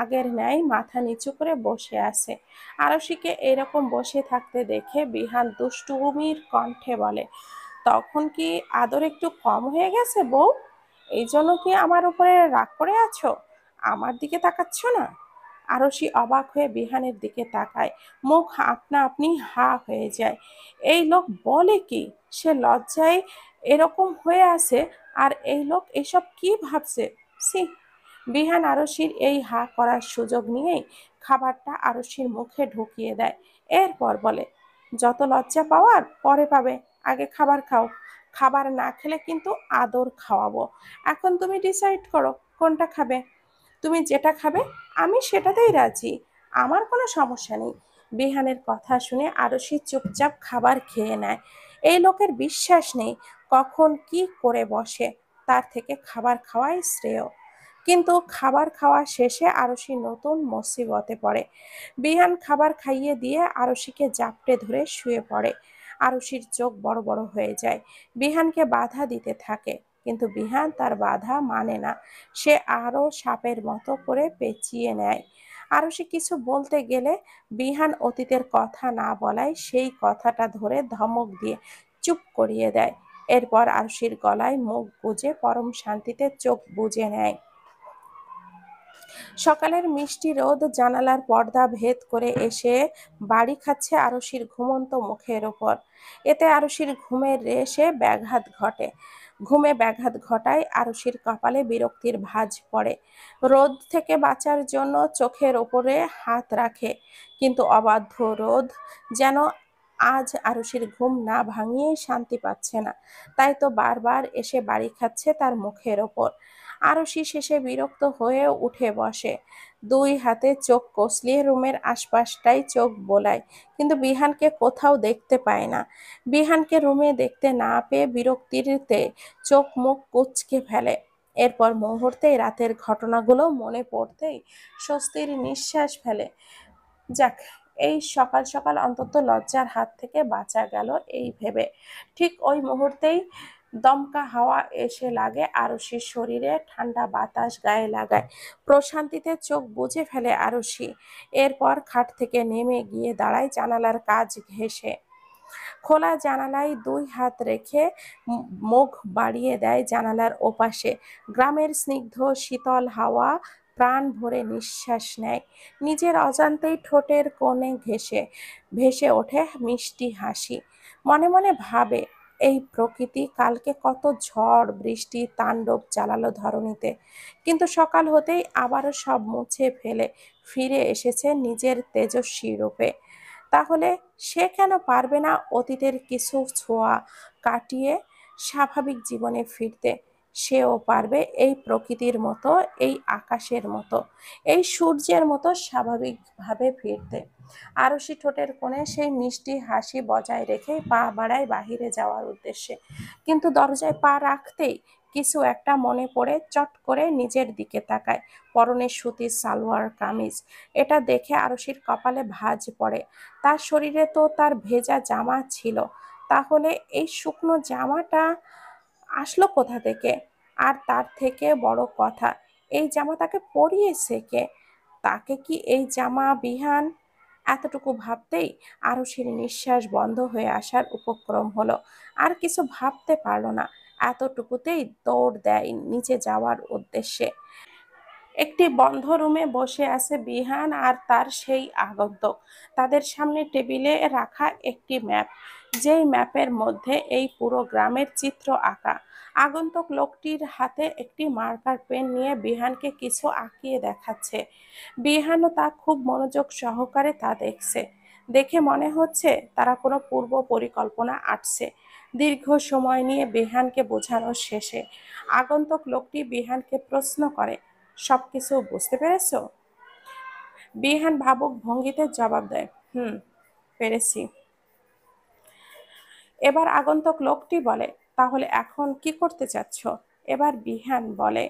আগের ন্যায় মাথা নিচু করে বসে আছে। আরুষিকে এরকম বসে থাকতে দেখে বিহান দুষ্টুমির কণ্ঠে বলে, তখন কি আদর একটু কম হয়ে গেছে বউ? এই জন্য কি আমার উপরে রাগ করে আছো? আমার দিকে তাকাচ্ছ না? আরশি অবাক হয়ে বিহানের দিকে তাকায়, মুখ আপনা আপনি হা হয়ে যায়। এই লোক বলে কি? সে লজ্জায় এরকম হয়ে আছে, আর এই লোক এসব কি ভাবছে? সি! বিহান আরশির এই হা করার সুযোগ নিয়েই খাবারটা আরশির মুখে ঢুকিয়ে দেয়। এরপর বলে, যত লজ্জা পাওয়ার পরে পাবে, আগে খাবার খাও। খাবার না খেলে কিন্তু আদর খাওয়াবো। এখন তুমি ডিসাইড করো কোনটা খাবে। তুমি যেটা খাবে আমি সেটাতেই রাজি, আমার কোনো সমস্যা নেই। বিহানের কথা শুনে আরশি চুপচাপ খাবার খেয়ে নেয়। এই লোকের বিশ্বাস নেই, কখন কি করে বসে। তার থেকে খাবার খাওয়াই শ্রেয়। কিন্তু খাবার খাওয়া শেষে আরশি নতুন মুসিবতে পড়ে। বিহান খাবার খাইয়ে দিয়ে আরশিকে জাপটে ধরে শুয়ে পড়ে। আরশির চোখ বড় বড় হয়ে যায়, বিহানকে বাধা দিতে থাকে, কিন্তু বিহান তার বাধা মানে না। সে আরো সাপের মতো করে পেঁচিয়ে নেয়। আরো সে কিছু বলতে গেলে বিহান অতীতের কথা না বলায় সেই কথাটা ধরে ধমক দিয়ে চুপ করিয়ে দেয়। এরপর আরশির গলায় মুখ গুজে পরম শান্তিতে চোখ বুজে নেয়। সকালের মিষ্টি রোদ জানালার পর্দা ভেদ করে এসে বাড়ি খাচ্ছে আরশির ঘুমন্ত মুখের ওপর। এতে আরশির ঘুমে ব্যাঘাত ঘটায় আরশির কপালে বিরক্তির ভাঁজ পড়ে। রোদ থেকে বাঁচার জন্য চোখের ওপরে হাত রাখে, কিন্তু অবাধ্য রোদ যেন আজ আরশির ঘুম না ভাঙিয়েই শান্তি পাচ্ছে না। তাই তো বারবার এসে বাড়ি খাচ্ছে তার মুখের ওপর। আরশি শেষে বিরক্ত হয়ে উঠে বসে, দুই হাতে চোখ কষলিয়ে রুমের আশপাশটাই চোখ বোলায়, কিন্তু বিহানকে কোথাও দেখতে পায় না। বিহানকে রুমে দেখতে না পেয়ে বিরক্তিতে চোখ মুখ কুঁচকে ফেলে। এরপর মুহূর্তেই রাতের ঘটনাগুলো মনে পড়তেই স্বস্তির নিঃশ্বাস ফেলে। যাক, এই সকাল সকাল অন্তত লজ্জার হাত থেকে বাঁচা গেল এই ভেবে। ঠিক ওই মুহূর্তেই দমকা হাওয়া এসে লাগে আরুষির শরীরে, ঠান্ডা বাতাস গায়ে লাগায়। প্রশান্তিতে চোখ বুজে ফেলে আরুষি। এরপর খাট থেকে নেমে গিয়ে দাঁড়ায় জানালার কাছ ঘেঁষে। খোলা জানালায় দুই হাত রেখে মুখ বাড়িয়ে দেয় জানালার ওপাশে। গ্রামের স্নিগ্ধ শীতল হাওয়া প্রাণ ভরে নিঃশ্বাস নেয়। নিজের অজান্তেই ঠোঁটের কোণে ভেসে ওঠে মিষ্টি হাসি। মনে মনে ভাবে, এই প্রকৃতি কালকে কত ঝড় বৃষ্টি তাণ্ডব চালালো ধরণীতে, কিন্তু সকাল হতেই আবারও সব মুছে ফেলে ফিরে এসেছে নিজের তেজস্বী রূপে। তাহলে সে কেন পারবে না অতীতের কিছু ছোঁয়া কাটিয়ে স্বাভাবিক জীবনে ফিরতে? সেও পারবে এই প্রকৃতির মতো, এই আকাশের মতো, এই সূর্যের মতো স্বাভাবিকভাবে ফিরতে। আরশি ঠোঁটের কোণে সেই মিষ্টি হাসি বজায় রেখে পা বাড়ায় বাহিরে যাওয়ার উদ্দেশ্যে, কিন্তু দরজায় পা রাখতেই কিছু একটা মনে পড়ে চট করে নিজের দিকে তাকায়। পরনে সুতির সালোয়ার কামিজ, এটা দেখে আরশির কপালে ভাঁজ পড়ে। তার শরীরে তো তার ভেজা জামা ছিল, তাহলে এই শুকনো জামাটা আসলো কোথা থেকে? আর তার থেকে বড় কথা, এই জামা তাকে পরিয়েছে কে? তাকে কি এই জামা বিহান? এতটুকু ভাবতেই আরুষির নিঃশ্বাস বন্ধ হয়ে আসার উপক্রম হলো। আর কিছু ভাবতে পারলো না, এতটুকুতেই দৌড় দেয় নিচে যাওয়ার উদ্দেশ্যে। একটি বন্ধ রুমে বসে আছে বিহান আর তার সেই আগন্তুক। তাদের সামনে টেবিলে রাখা একটি ম্যাপ, যেই ম্যাপের মধ্যে এই পুরো গ্রামের চিত্র আঁকা। আগন্তুক লোকটির হাতে একটি মার্কার পেন নিয়ে বিহানকে কিছু আঁকিয়ে দেখাচ্ছে। বিহানও তা খুব মনোযোগ সহকারে তা দেখছে। দেখে মনে হচ্ছে তারা কোনো পূর্ব পরিকল্পনা আঁটছে। দীর্ঘ সময় নিয়ে বিহানকে বোঝানোর শেষে আগন্তুক লোকটি বিহানকে প্রশ্ন করে, সবকিছু বুঝতে পেরেছো? বিহান ভাবুক ভঙ্গিতে জবাব দেয়, হুম, পেরেছি। এবার আগন্তুক লোকটি বলে, তাহলে এখন কি করতে চাচ্ছ? এবার বিহান বলে,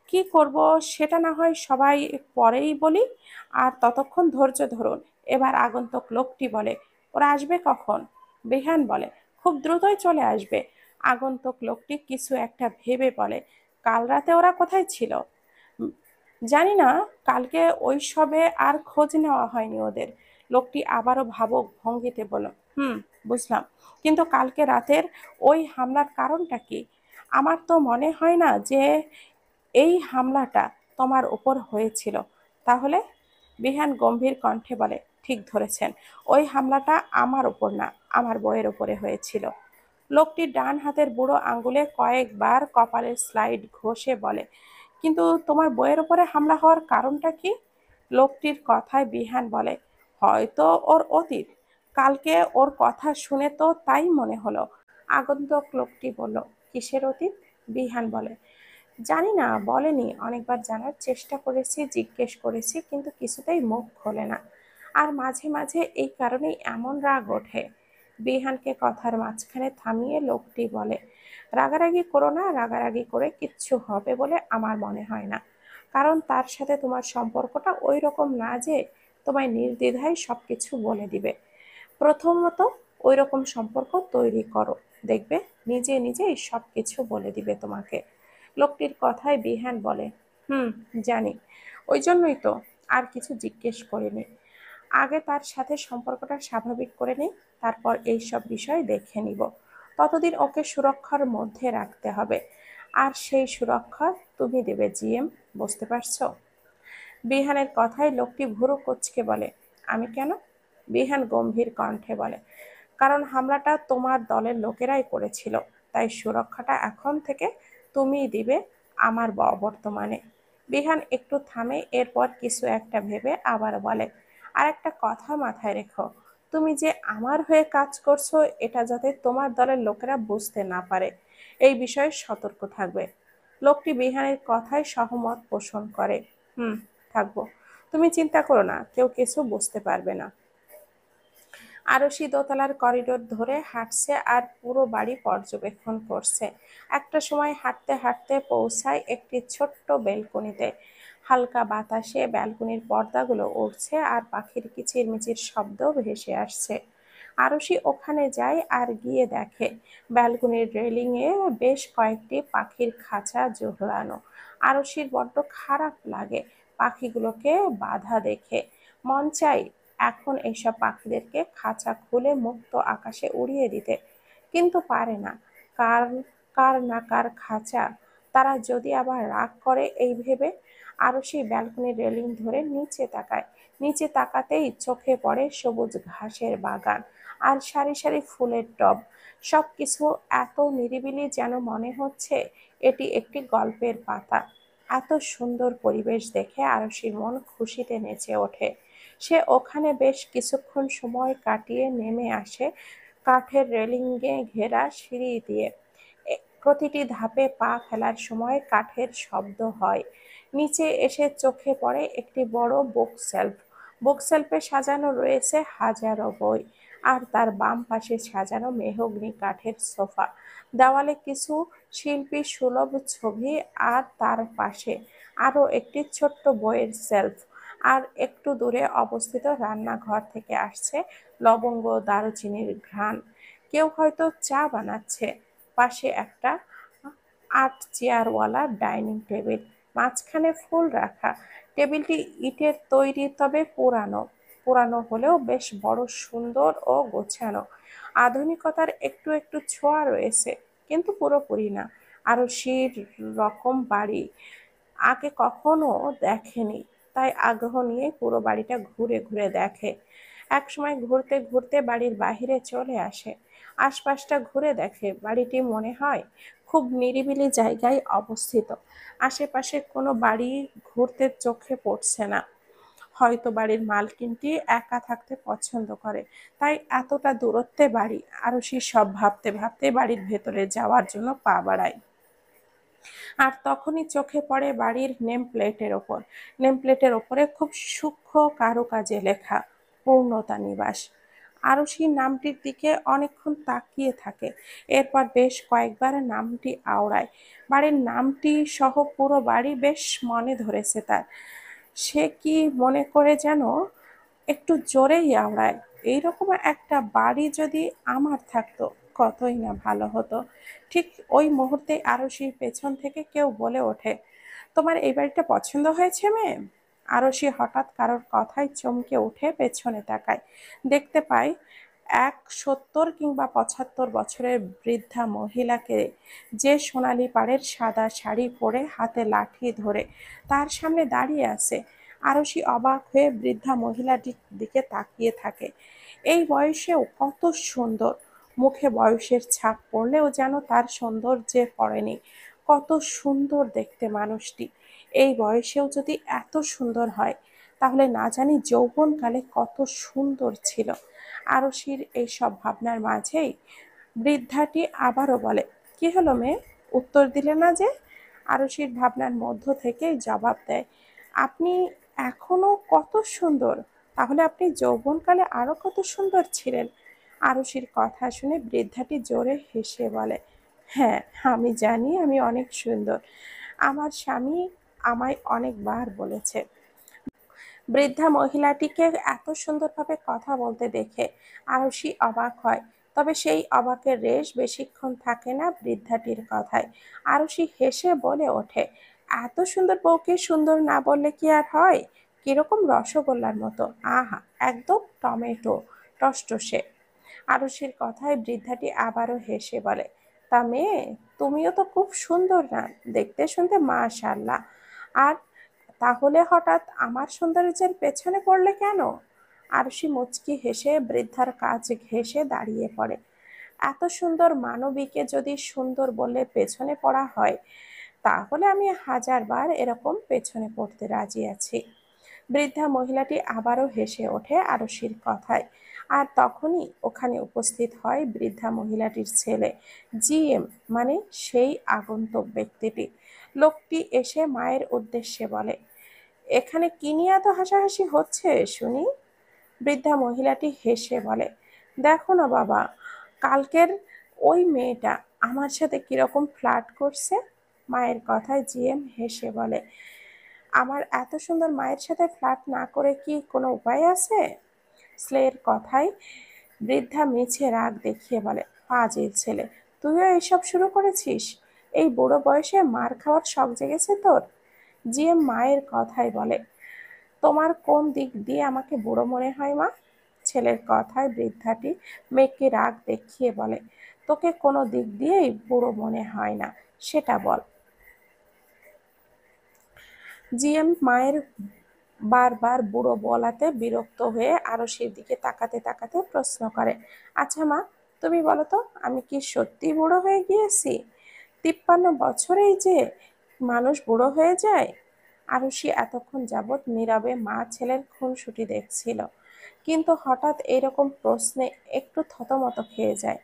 কি করব সেটা না হয় সবাই পরেই বলি, আর ততক্ষণ ধৈর্য ধরুন। এবার আগন্তুক লোকটি বলে, ওরা আসবে কখন? বিহান বলে, খুব দ্রুতই চলে আসবে। আগন্তুক লোকটি কিছু একটা ভেবে বলে, কাল রাতে ওরা কোথায় ছিল? উম, জানি না, কালকে ওই সবে আর খোঁজ নেওয়া হয়নি ওদের। লোকটি আবারও ভাবুক ভঙ্গিতে বলল, হুম, বুঝলাম, কিন্তু কালকে রাতের ওই হামলার কারণটা কি? আমার তো মনে হয় না যে এই হামলাটা তোমার উপর হয়েছিল। তাহলে? বিহান গম্ভীর কণ্ঠে বলে, ঠিক ধরেছেন, ওই হামলাটা আমার উপর না, আমার বইয়ের উপরে হয়েছিল। লোকটি ডান হাতের বুড়ো আঙ্গুলে কয়েকবার কপালের স্লাইড ঘষে বলে, কিন্তু তোমার বইয়ের উপরে হামলা হওয়ার কারণটা কি? লোকটির কথায় বিহান বলে, হয়তো ওর অতীত, কালকে ওর কথা শুনে তো তাই মনে হলো। আগন্তুক লোকটি বলল, কিসের অতীত? বিহান বলে, জানি না, বলেনি। অনেকবার জানার চেষ্টা করেছি, জিজ্ঞেস করেছি, কিন্তু কিছুতেই মুখ খোলে না। আর মাঝে মাঝে এই কারণেই এমন রাগ ওঠে। বিহানকে কথার মাঝখানে থামিয়ে লোকটি বলে, রাগারাগি করো না, রাগারাগি করে কিচ্ছু হবে বলে আমার মনে হয় না। কারণ তার সাথে তোমার সম্পর্কটা ওই রকম না যে তোমায় নির্দ্বিধায় সবকিছু বলে দিবে। প্রথমত ওই রকম সম্পর্ক তৈরি করো, দেখবে নিজে নিজেই সবকিছু বলে দিবে তোমাকে। লোকটির কথায় বিহান বলে, হুম, জানি, ওই জন্যই তো আর কিছু জিজ্ঞেস করিনি। আগে তার সাথে সম্পর্কটা স্বাভাবিক করে নিই, তারপর এই সব বিষয় দেখে নিব। ততদিন ওকে সুরক্ষার মধ্যে রাখতে হবে, আর সেই সুরক্ষা তুমি দেবে জিএম, বুঝতে পারছো? বিহানের কথায় লোকটি ভুরু কুঁচকে বলে, আমি কেন? বিহান গম্ভীর কণ্ঠে বলে, কারণ হামলাটা তোমার দলের লোকেরাই করেছিল, তাই সুরক্ষাটা এখন থেকে তুমিই দিবে আমার বর্তমানে। বিহান একটু থামে, এরপর কিছু একটা ভেবে আবার বলে, আর একটা কথা মাথায় রেখো, তুমি যে আমার হয়ে কাজ করছো এটা যাতে তোমার দলের লোকেরা বুঝতে না পারে, এই বিষয়ে সতর্ক থাকবে। লোকটি বিহানের কথায় সহমত পোষণ করে, হুম, থাকবো। তুমি চিন্তা করো না, কেউ কিছু বুঝতে পারবে না। আরশি দোতলার করিডোর ধরে হাঁটছে আর পুরো বাড়ি পর্যবেক্ষণ করছে। একটা সময় হাঁটতে হাঁটতে পৌঁছায় একটি ছোট্ট বেলকনিতে। হালকা বাতাসে ব্যালকনির পর্দাগুলো উড়ছে আর পাখির কিচিরমিচির শব্দ ভেসে আসছে। আরুষি ওখানে যায় আর গিয়ে দেখে ব্যালকনির রেলিংয়ে বেশ কয়েকটি পাখির খাঁচা ঝোলানো। আরুষির বড্ড খারাপ লাগে পাখিগুলোকে বাধা দেখে। মন চাই এখন এইসব পাখিদেরকে খাঁচা খুলে মুক্ত আকাশে উড়িয়ে দিতে, কিন্তু পারে না। কার কার না কার খাঁচা তারা যদি আবার রাগ করে এই ভেবে। আরও সেই ব্যালকনির রেলিং ধরে নিচে তাকায়। নিচে তাকাতেই চোখে পড়ে সবুজ ঘাসের বাগান আর সারি সারি ফুলের টব। সবকিছু এত নিরিবিলি যেন মনে হচ্ছে এটি একটি গল্পের পাতা। এত সুন্দর পরিবেশ দেখে আরশির মন খুশিতে নেচে ওঠে। সে ওখানে বেশ কিছুক্ষণ সময় কাটিয়ে নেমে আসে কাঠের রেলিংয়ে ঘেরা সিঁড়ি দিয়ে। প্রতিটি ধাপে পা ফেলার সময় কাঠের শব্দ হয়। নিচে এসে চোখে পড়ে একটি বড় বুকশেলফ। বুকশেলফে সাজানো রয়েছে হাজারো বই আর তার বাম পাশে সাজানো মেহগনি কাঠের সোফা। দেওয়ালে কিছু শিল্পী সুলভ ছবি আর তার পাশে আরও একটি ছোট্ট বইয়ের সেলফ। আর একটু দূরে অবস্থিত রান্নাঘর থেকে আসছে লবঙ্গ দারুচিনির ঘ্রাণ। কেউ হয়তো চা বানাচ্ছে। পাশে একটা ৮ চেয়ারওয়ালা ডাইনিং টেবিল, মাঝখানে ফুল রাখা। টেবিলটি ইটের তৈরি, তবে পুরানো। পুরানো হলেও বেশ বড়, সুন্দর ও গোছানো। আধুনিকতার একটু একটু ছোঁয়া রয়েছে, কিন্তু পুরোপুরি না। আরো সেই রকম বাড়ি আগে কখনো দেখেনি, তাই আগ্রহ নিয়ে পুরো বাড়িটা ঘুরে ঘুরে দেখে। একসময় ঘুরতে ঘুরতে বাড়ির বাহিরে চলে আসে। আশপাশটা ঘুরে দেখে। বাড়িটি মনে হয় খুব নিরিবিলি জায়গায় অবস্থিত। আশেপাশে কোনো বাড়ি ঘুরতে চোখে পড়ছে না। হয়তো বাড়ির মালকিনটি একা থাকতে পছন্দ করে, তাই এতটা দূরত্বে বাড়ি। আরও সে সব ভাবতে ভাবতে বাড়ির ভেতরে যাওয়ার জন্য পা বাড়ায়। আর তখনই চোখে পড়ে বাড়ির নেম প্লেটের ওপর। নেম প্লেটের ওপরে খুব সূক্ষ্ম কারুকাজে লেখা পূর্ণতা নিবাস। আরুষি নামটির দিকে অনেকক্ষণ তাকিয়ে থাকে। এরপর বেশ কয়েকবার নামটি আওড়ায়। বাড়ির নামটি সহ পুরো বাড়ি বেশ মনে ধরেছে তার। সে কি মনে করে যেন একটু জোরেই আওড়ায়। এইরকম একটা বাড়ি যদি আমার থাকতো কতই না ভালো হতো। ঠিক ওই মুহূর্তে আরশির পেছন থেকে কেউ বলে ওঠে, তোমার এই বাড়িটা পছন্দ হয়েছে মেয়ে? আরশি হঠাৎ কারোর কথায় চমকে উঠে পেছনে তাকায়। দেখতে পায় এক ৭০ কিংবা ৭৫ বছরের বৃদ্ধা মহিলাকে, যে সোনালি পাড়ের সাদা শাড়ি পরে হাতে লাঠি ধরে তার সামনে দাঁড়িয়ে আছে। আরশি অবাক হয়ে বৃদ্ধা মহিলাটির দিকে তাকিয়ে থাকে। এই বয়সেও কত সুন্দর! মুখে বয়সের ছাপ পড়লেও যেন তার সৌন্দর্যে পড়েনি। কত সুন্দর দেখতে মানুষটি! এই বয়সেও যদি এত সুন্দর হয়, তাহলে না জানি যৌবনকালে কত সুন্দর ছিল। আরশির এই সব ভাবনার মাঝেই বৃদ্ধাটি আবারও বলে, কি হলো মেয়ে, উত্তর দিলে না যে? আরশির ভাবনার মধ্য থেকেই জবাব দেয়, আপনি এখনো কত সুন্দর, তাহলে আপনি যৌবনকালে আরো কত সুন্দর ছিলেন। আরুষির কথা শুনে বৃদ্ধাটি জোরে হেসে বলে, হ্যাঁ, আমি জানি আমি অনেক সুন্দর। আমার স্বামী আমায় অনেকবার বলেছে। বৃদ্ধা মহিলাটিকে এত সুন্দরভাবে কথা বলতে দেখে আরুষি অবাক হয়। তবে সেই অবাকের রেশ বেশিক্ষণ থাকে না বৃদ্ধাটির কথায়। আরুষি হেসে বলে ওঠে, এত সুন্দর বউকে সুন্দর না বললে কি আর হয়? কিরকম রসগোল্লার মতো, আহা, একদম টমেটো টসটসে। আরুষির কথায় বৃদ্ধাটি আবারও হেসে বলে, তা মেয়ে, তুমিও তো খুব সুন্দর না, দেখতে শুনতে মাশাআল্লাহ। আর তাহলে হঠাৎ আমার সৌন্দর্যের পেছনে পড়লে কেন? আরশি মুচকি হেসে বৃদ্ধার কাছ ঘেঁষে দাঁড়িয়ে পড়ে। এত সুন্দর মানবীকে যদি সুন্দর বললে পেছনে পড়া হয়, তাহলে আমি হাজারবার এরকম পেছনে পড়তে রাজি আছি। বৃদ্ধা মহিলাটি আবারও হেসে ওঠে আরশির কথায়। আর তখনই ওখানে উপস্থিত হয় বৃদ্ধা মহিলাটির ছেলে জিএম, মানে সেই আগন্তুক ব্যক্তিটি। লোকটি এসে মায়ের উদ্দেশ্যে বলে, এখানে কি নিয়ে এত হাসাহাসি হচ্ছে শুনি? বৃদ্ধা মহিলাটি হেসে বলে, দেখো না বাবা, কালকের ওই মেয়েটা আমার সাথে কিরকম ফ্লার্ট করছে। মায়ের কথায় জিএম হেসে বলে, আমার এত সুন্দর মায়ের সাথে ফ্লার্ট না করে কি কোনো উপায় আছে? স্লের কথায় বৃদ্ধা মিছে রাগ দেখিয়ে বলে, পাজির ছেলে, তুইও এসব শুরু করেছিস? এই বুড়ো বয়সে মার খাওয়ার শখ জেগেছে তোর? জিএম মায়ের কথাই বলে, তোমার কোন দিক দিয়ে আমাকে বুড়ো মনে হয় মা? ছেলের কথায় বৃদ্ধাটি মেয়েকে রাগ দেখিয়ে বলে, তোকে কোনো দিক দিয়েই বুড়ো মনে হয় না, সেটা বল। জিএম মায়ের বারবার বুড়ো বলাতে বিরক্ত হয়ে আরশির দিকে তাকাতে তাকাতে প্রশ্ন করে, আচ্ছা মা, তুমি বলো তো, আমি কি সত্যি বুড়ো হয়ে গিয়েছি? 53 বছরেই যে মানুষ বুড়ো হয়ে যায়? আরুষি এতক্ষণ যাবৎ নীরবে মা ছেলের খুনসুটি দেখছিল, কিন্তু হঠাৎ এরকম প্রশ্নে একটু থতমত খেয়ে যায়।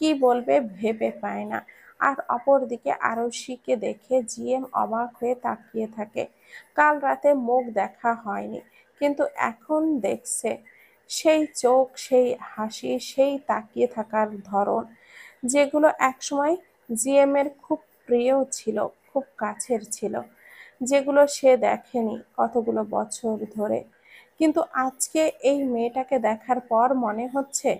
কি বলবে ভেবে পায় না। আর অপরদিকে আরুষিকে দেখে জিএম অবাক হয়ে তাকিয়ে থাকে। কাল রাতে মুখ দেখা হয়নি, কিন্তু এখন দেখছে। সেই চোখ, সেই হাসি, সেই তাকিয়ে থাকার ধরন, যেগুলো একসময় জিএম এর খুব প্রিয় ছিল, খুব কাছের ছিল, যেগুলো সে দেখেনি কতগুলো বছর ধরে। কিন্তু আজকে এই মেয়েটাকে দেখার পর মনে হচ্ছে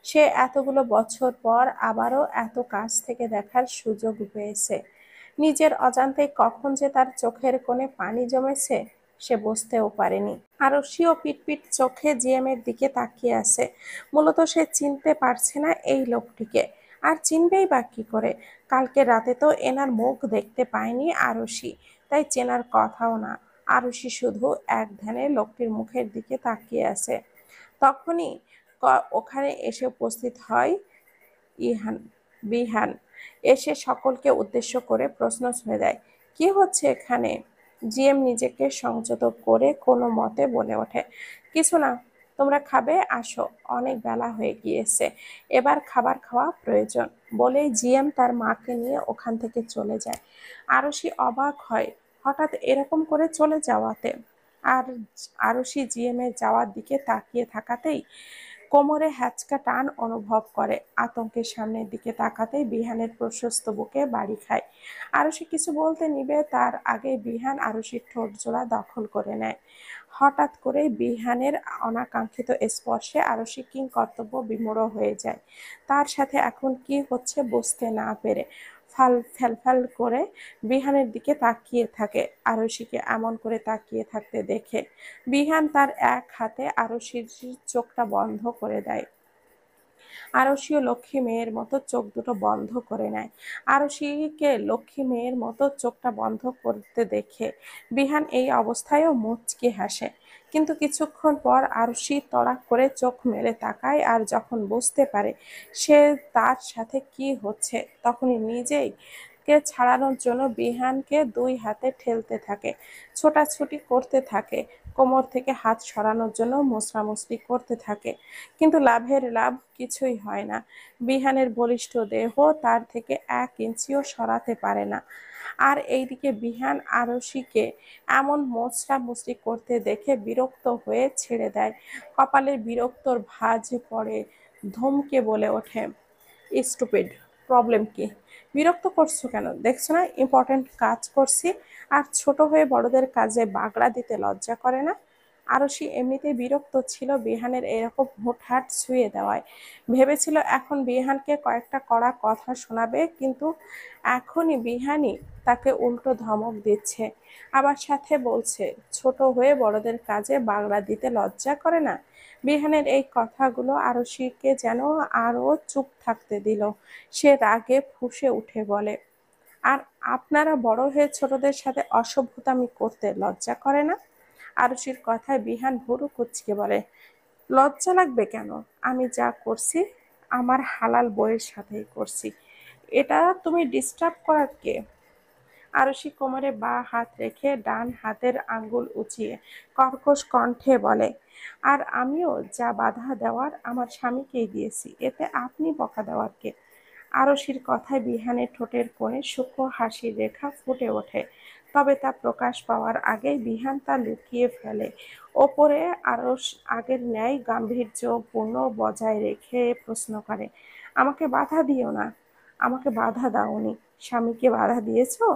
সে এতগুলো বছর পর আবারও এত কাছ থেকে দেখার সুযোগ পেয়েছে। নিজের অজান্তেই কখন যে তার চোখের কোণে পানি জমেছে সে বুঝতেও পারেনি। আরশিও পিটপিট চোখে জিএম এর দিকে তাকিয়ে আছে। মূলত সে চিনতে পারছে না এই লোকটিকে। আর চিনবেই বা কি করে? কালকে রাতে তো এনার মুখ দেখতে পায়নি আরশি, তাই চেনার কথাও না। আরশি শুধু এক ধ্যানে লোকটির মুখের দিকে তাকিয়ে আছে। তখনই ওখানে এসে উপস্থিত হয় ইহান বিহান। এসে সকলকে উদ্দেশ্য করে প্রশ্ন ছুঁড়ে দেয়, কি হচ্ছে এখানে? জিএম নিজেকে সংযত করে কোনো মতে বলে ওঠে, কিছু না, তোমরা খাবে, আসো, অনেক বেলা হয়ে গিয়েছে, এবার খাবার খাওয়া প্রয়োজন। বলেই জিএম তার মাকে নিয়ে ওখান থেকে চলে যায়। আরশি অবাক হয় হঠাৎ এরকম করে চলে যাওয়াতে। আর আরশি জিএম এর যাওয়ার দিকে তাকিয়ে থাকাতেই কোমরে হ্যাচকা টান অনুভব করে। আতঙ্কের সামনের দিকে তাকাতেই বিহানের প্রশস্ত বুকে বাড়ি খায়। আরশি কিছু বলতে নিবে তার আগে বিহান আরশির ঠোঁট জোড়া দখল করে নেয়। হঠাৎ করে বিহানের অনাকাঙ্ক্ষিত স্পর্শে আরশি কিংকর্তব্য বিমূঢ় হয়ে যায়। তার সাথে এখন কি হচ্ছে বুঝতে না পেরে ফ্যালফ্যাল করে বিহানের দিকে তাকিয়ে থাকে। আরশিকে এমন করে তাকিয়ে থাকতে দেখে বিহান তার এক হাতে আরশির চোখটা বন্ধ করে দেয়। আরশিও লক্ষ্মী মেয়ের মতো চোখ দুটো বন্ধ করে নেয়। আরশিকে লক্ষ্মী মেয়ের মতো চোখটা বন্ধ করতে দেখে বিহান এই অবস্থায়ও মুচকি হাসে। কিন্তু কিছুক্ষণ পর আরশি তড়াক করে চোখ মেলে তাকায়, আর যখন বুঝতে পারে সে তার সাথে কি হচ্ছে তখনই নিজেই কে ছাড়ানোর জন্য বিহানকে দুই হাতে ঠেলতে থাকে, ছোটাছুটি করতে থাকে, কোমর থেকে হাত সরানোর জন্য মোছড়ামুছড়ি করতে থাকে। কিন্তু লাভের লাভ কিছুই হয় না। বিহানের বলিষ্ঠ দেহ তার থেকে 1 ইঞ্চিও সরাতে পারে না। আর এইদিকে বিহান আরশিকে এমন মোছড়ামুছড়ি করতে দেখে বিরক্ত হয়ে ছেড়ে দেয়। কপালে বিরক্তর ভাঁজ পড়ে, ধমকে বলে ওঠে, স্টুপিড, প্রবলেম কি? বিরক্ত করছো কেন? দেখছো না ইম্পর্ট্যান্ট কাজ করছি? আর ছোট হয়ে বড়দের কাজে বাগড়া দিতে লজ্জা করে না? আরশি এমনিতেই বিরক্ত ছিল বিহানের এরকম হুটহাট ছুঁয়ে দেওয়ায়। ভেবেছিল এখন বিহানকে কয়েকটা কড়া কথা শোনাবে, কিন্তু এখনই বিহানই তাকে উল্টো ধমক দিচ্ছে। আবার সাথে বলছে ছোট হয়ে বড়দের কাজে বাগড়া দিতে লজ্জা করে না। বিহানের এই কথাগুলো আরশিকে যেন আরো চুপ থাকতে দিল। সে রাগে ফুঁসে উঠে বলে, আর আপনারা বড় হয়ে ছোটদের সাথে অসভ্যতামি করতে লজ্জা করে না? আরুষির কথায় বিহান ভুরু কুঁচকে বলে, লজ্জা লাগবে কেন? আমি যা করছি আমার হালাল বইয়ের সাথেই করছি, এটা তুমি ডিস্টার্ব করার কে? আরুষি কোমরে বাঁ হাত রেখে ডান হাতের আঙ্গুল উঁচিয়ে কর্কশ কণ্ঠে বলে, আর আমিও যা বাধা দেওয়ার আমার স্বামীকেই দিয়েছি, এতে আপনি বকা দেওয়ার কে? আরশির কথায় বিহানের ঠোঁটের কোণে সূক্ষ্ম হাসির রেখা ফুটে ওঠে, তবে তা প্রকাশ পাওয়ার আগেই বিহান তা লুকিয়ে ফেলে। ওপরে আরশ আগের ন্যায় গাম্ভীর্যপূর্ণ বজায় রেখে প্রশ্ন করে, আমাকে বাধা দিও না। আমাকে বাধা দাওনি, স্বামীকে বাধা দিয়েছো?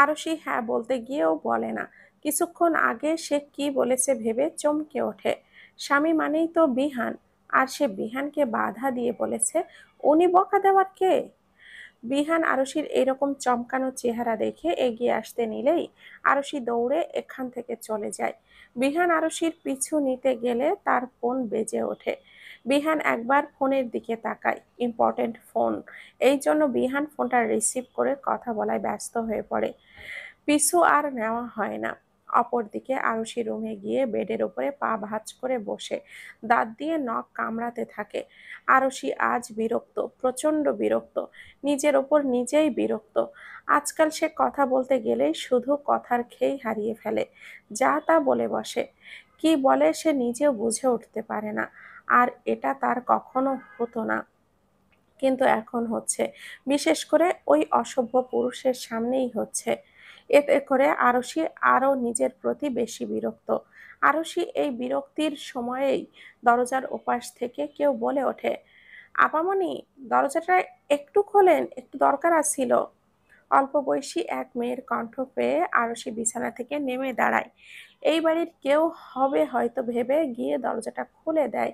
আরশি হ্যাঁ বলতে গিয়েও বলে না, কিছুক্ষণ আগে সে কি বলেছে ভেবে চমকে ওঠে। স্বামী মানেই তো বিহান, আর সে বিহানকে বাধা দিয়ে বলেছে উনি বকা দেওয়ার কে? বিহান আরশির এরকম চমকানো চেহারা দেখে এগিয়ে আসতে নিলেই আরশি দৌড়ে এখান থেকে চলে যায়। বিহান আরশির পিছু নিতে গেলে তার ফোন বেজে ওঠে। বিহান একবার ফোনের দিকে তাকায়, ইম্পর্টেন্ট ফোন। এই জন্য বিহান ফোনটা রিসিভ করে কথা বলায় ব্যস্ত হয়ে পড়ে। পিছু আর নেওয়া হয় না। অপরদিকে আরুষি রুমে গিয়ে বেডের উপরে পা ভাঁজ করে বসে দাঁত দিয়ে নখ কামড়াতে থাকে। আরুষি আজ বিরক্ত, প্রচন্ড বিরক্ত, নিজের ওপর নিজেই বিরক্ত। আজকাল সে কথা বলতে গেলেই শুধু কথার খেই হারিয়ে ফেলে, যা তা বলে বসে। কি বলে সে নিজেও বুঝে উঠতে পারে না। আর এটা তার কখনো হতো না, কিন্তু এখন হচ্ছে। বিশেষ করে ওই অসভ্য পুরুষের সামনেই হচ্ছে। এতে করে আরশি আরো নিজের প্রতি বেশি বিরক্ত। আরশি এই বিরক্তির সময়েই দরজার ওপাশ থেকে কেউ বলে ওঠে, আপামনি, দরজাটা একটু খোলেন, একটু দরকার আছিল। অল্প বয়সী এক মেয়ের কণ্ঠ পেয়ে আরশি বিছানা থেকে নেমে দাঁড়ায়। এই বাড়ির কেউ হবে হয়তো ভেবে গিয়ে দরজাটা খুলে দেয়।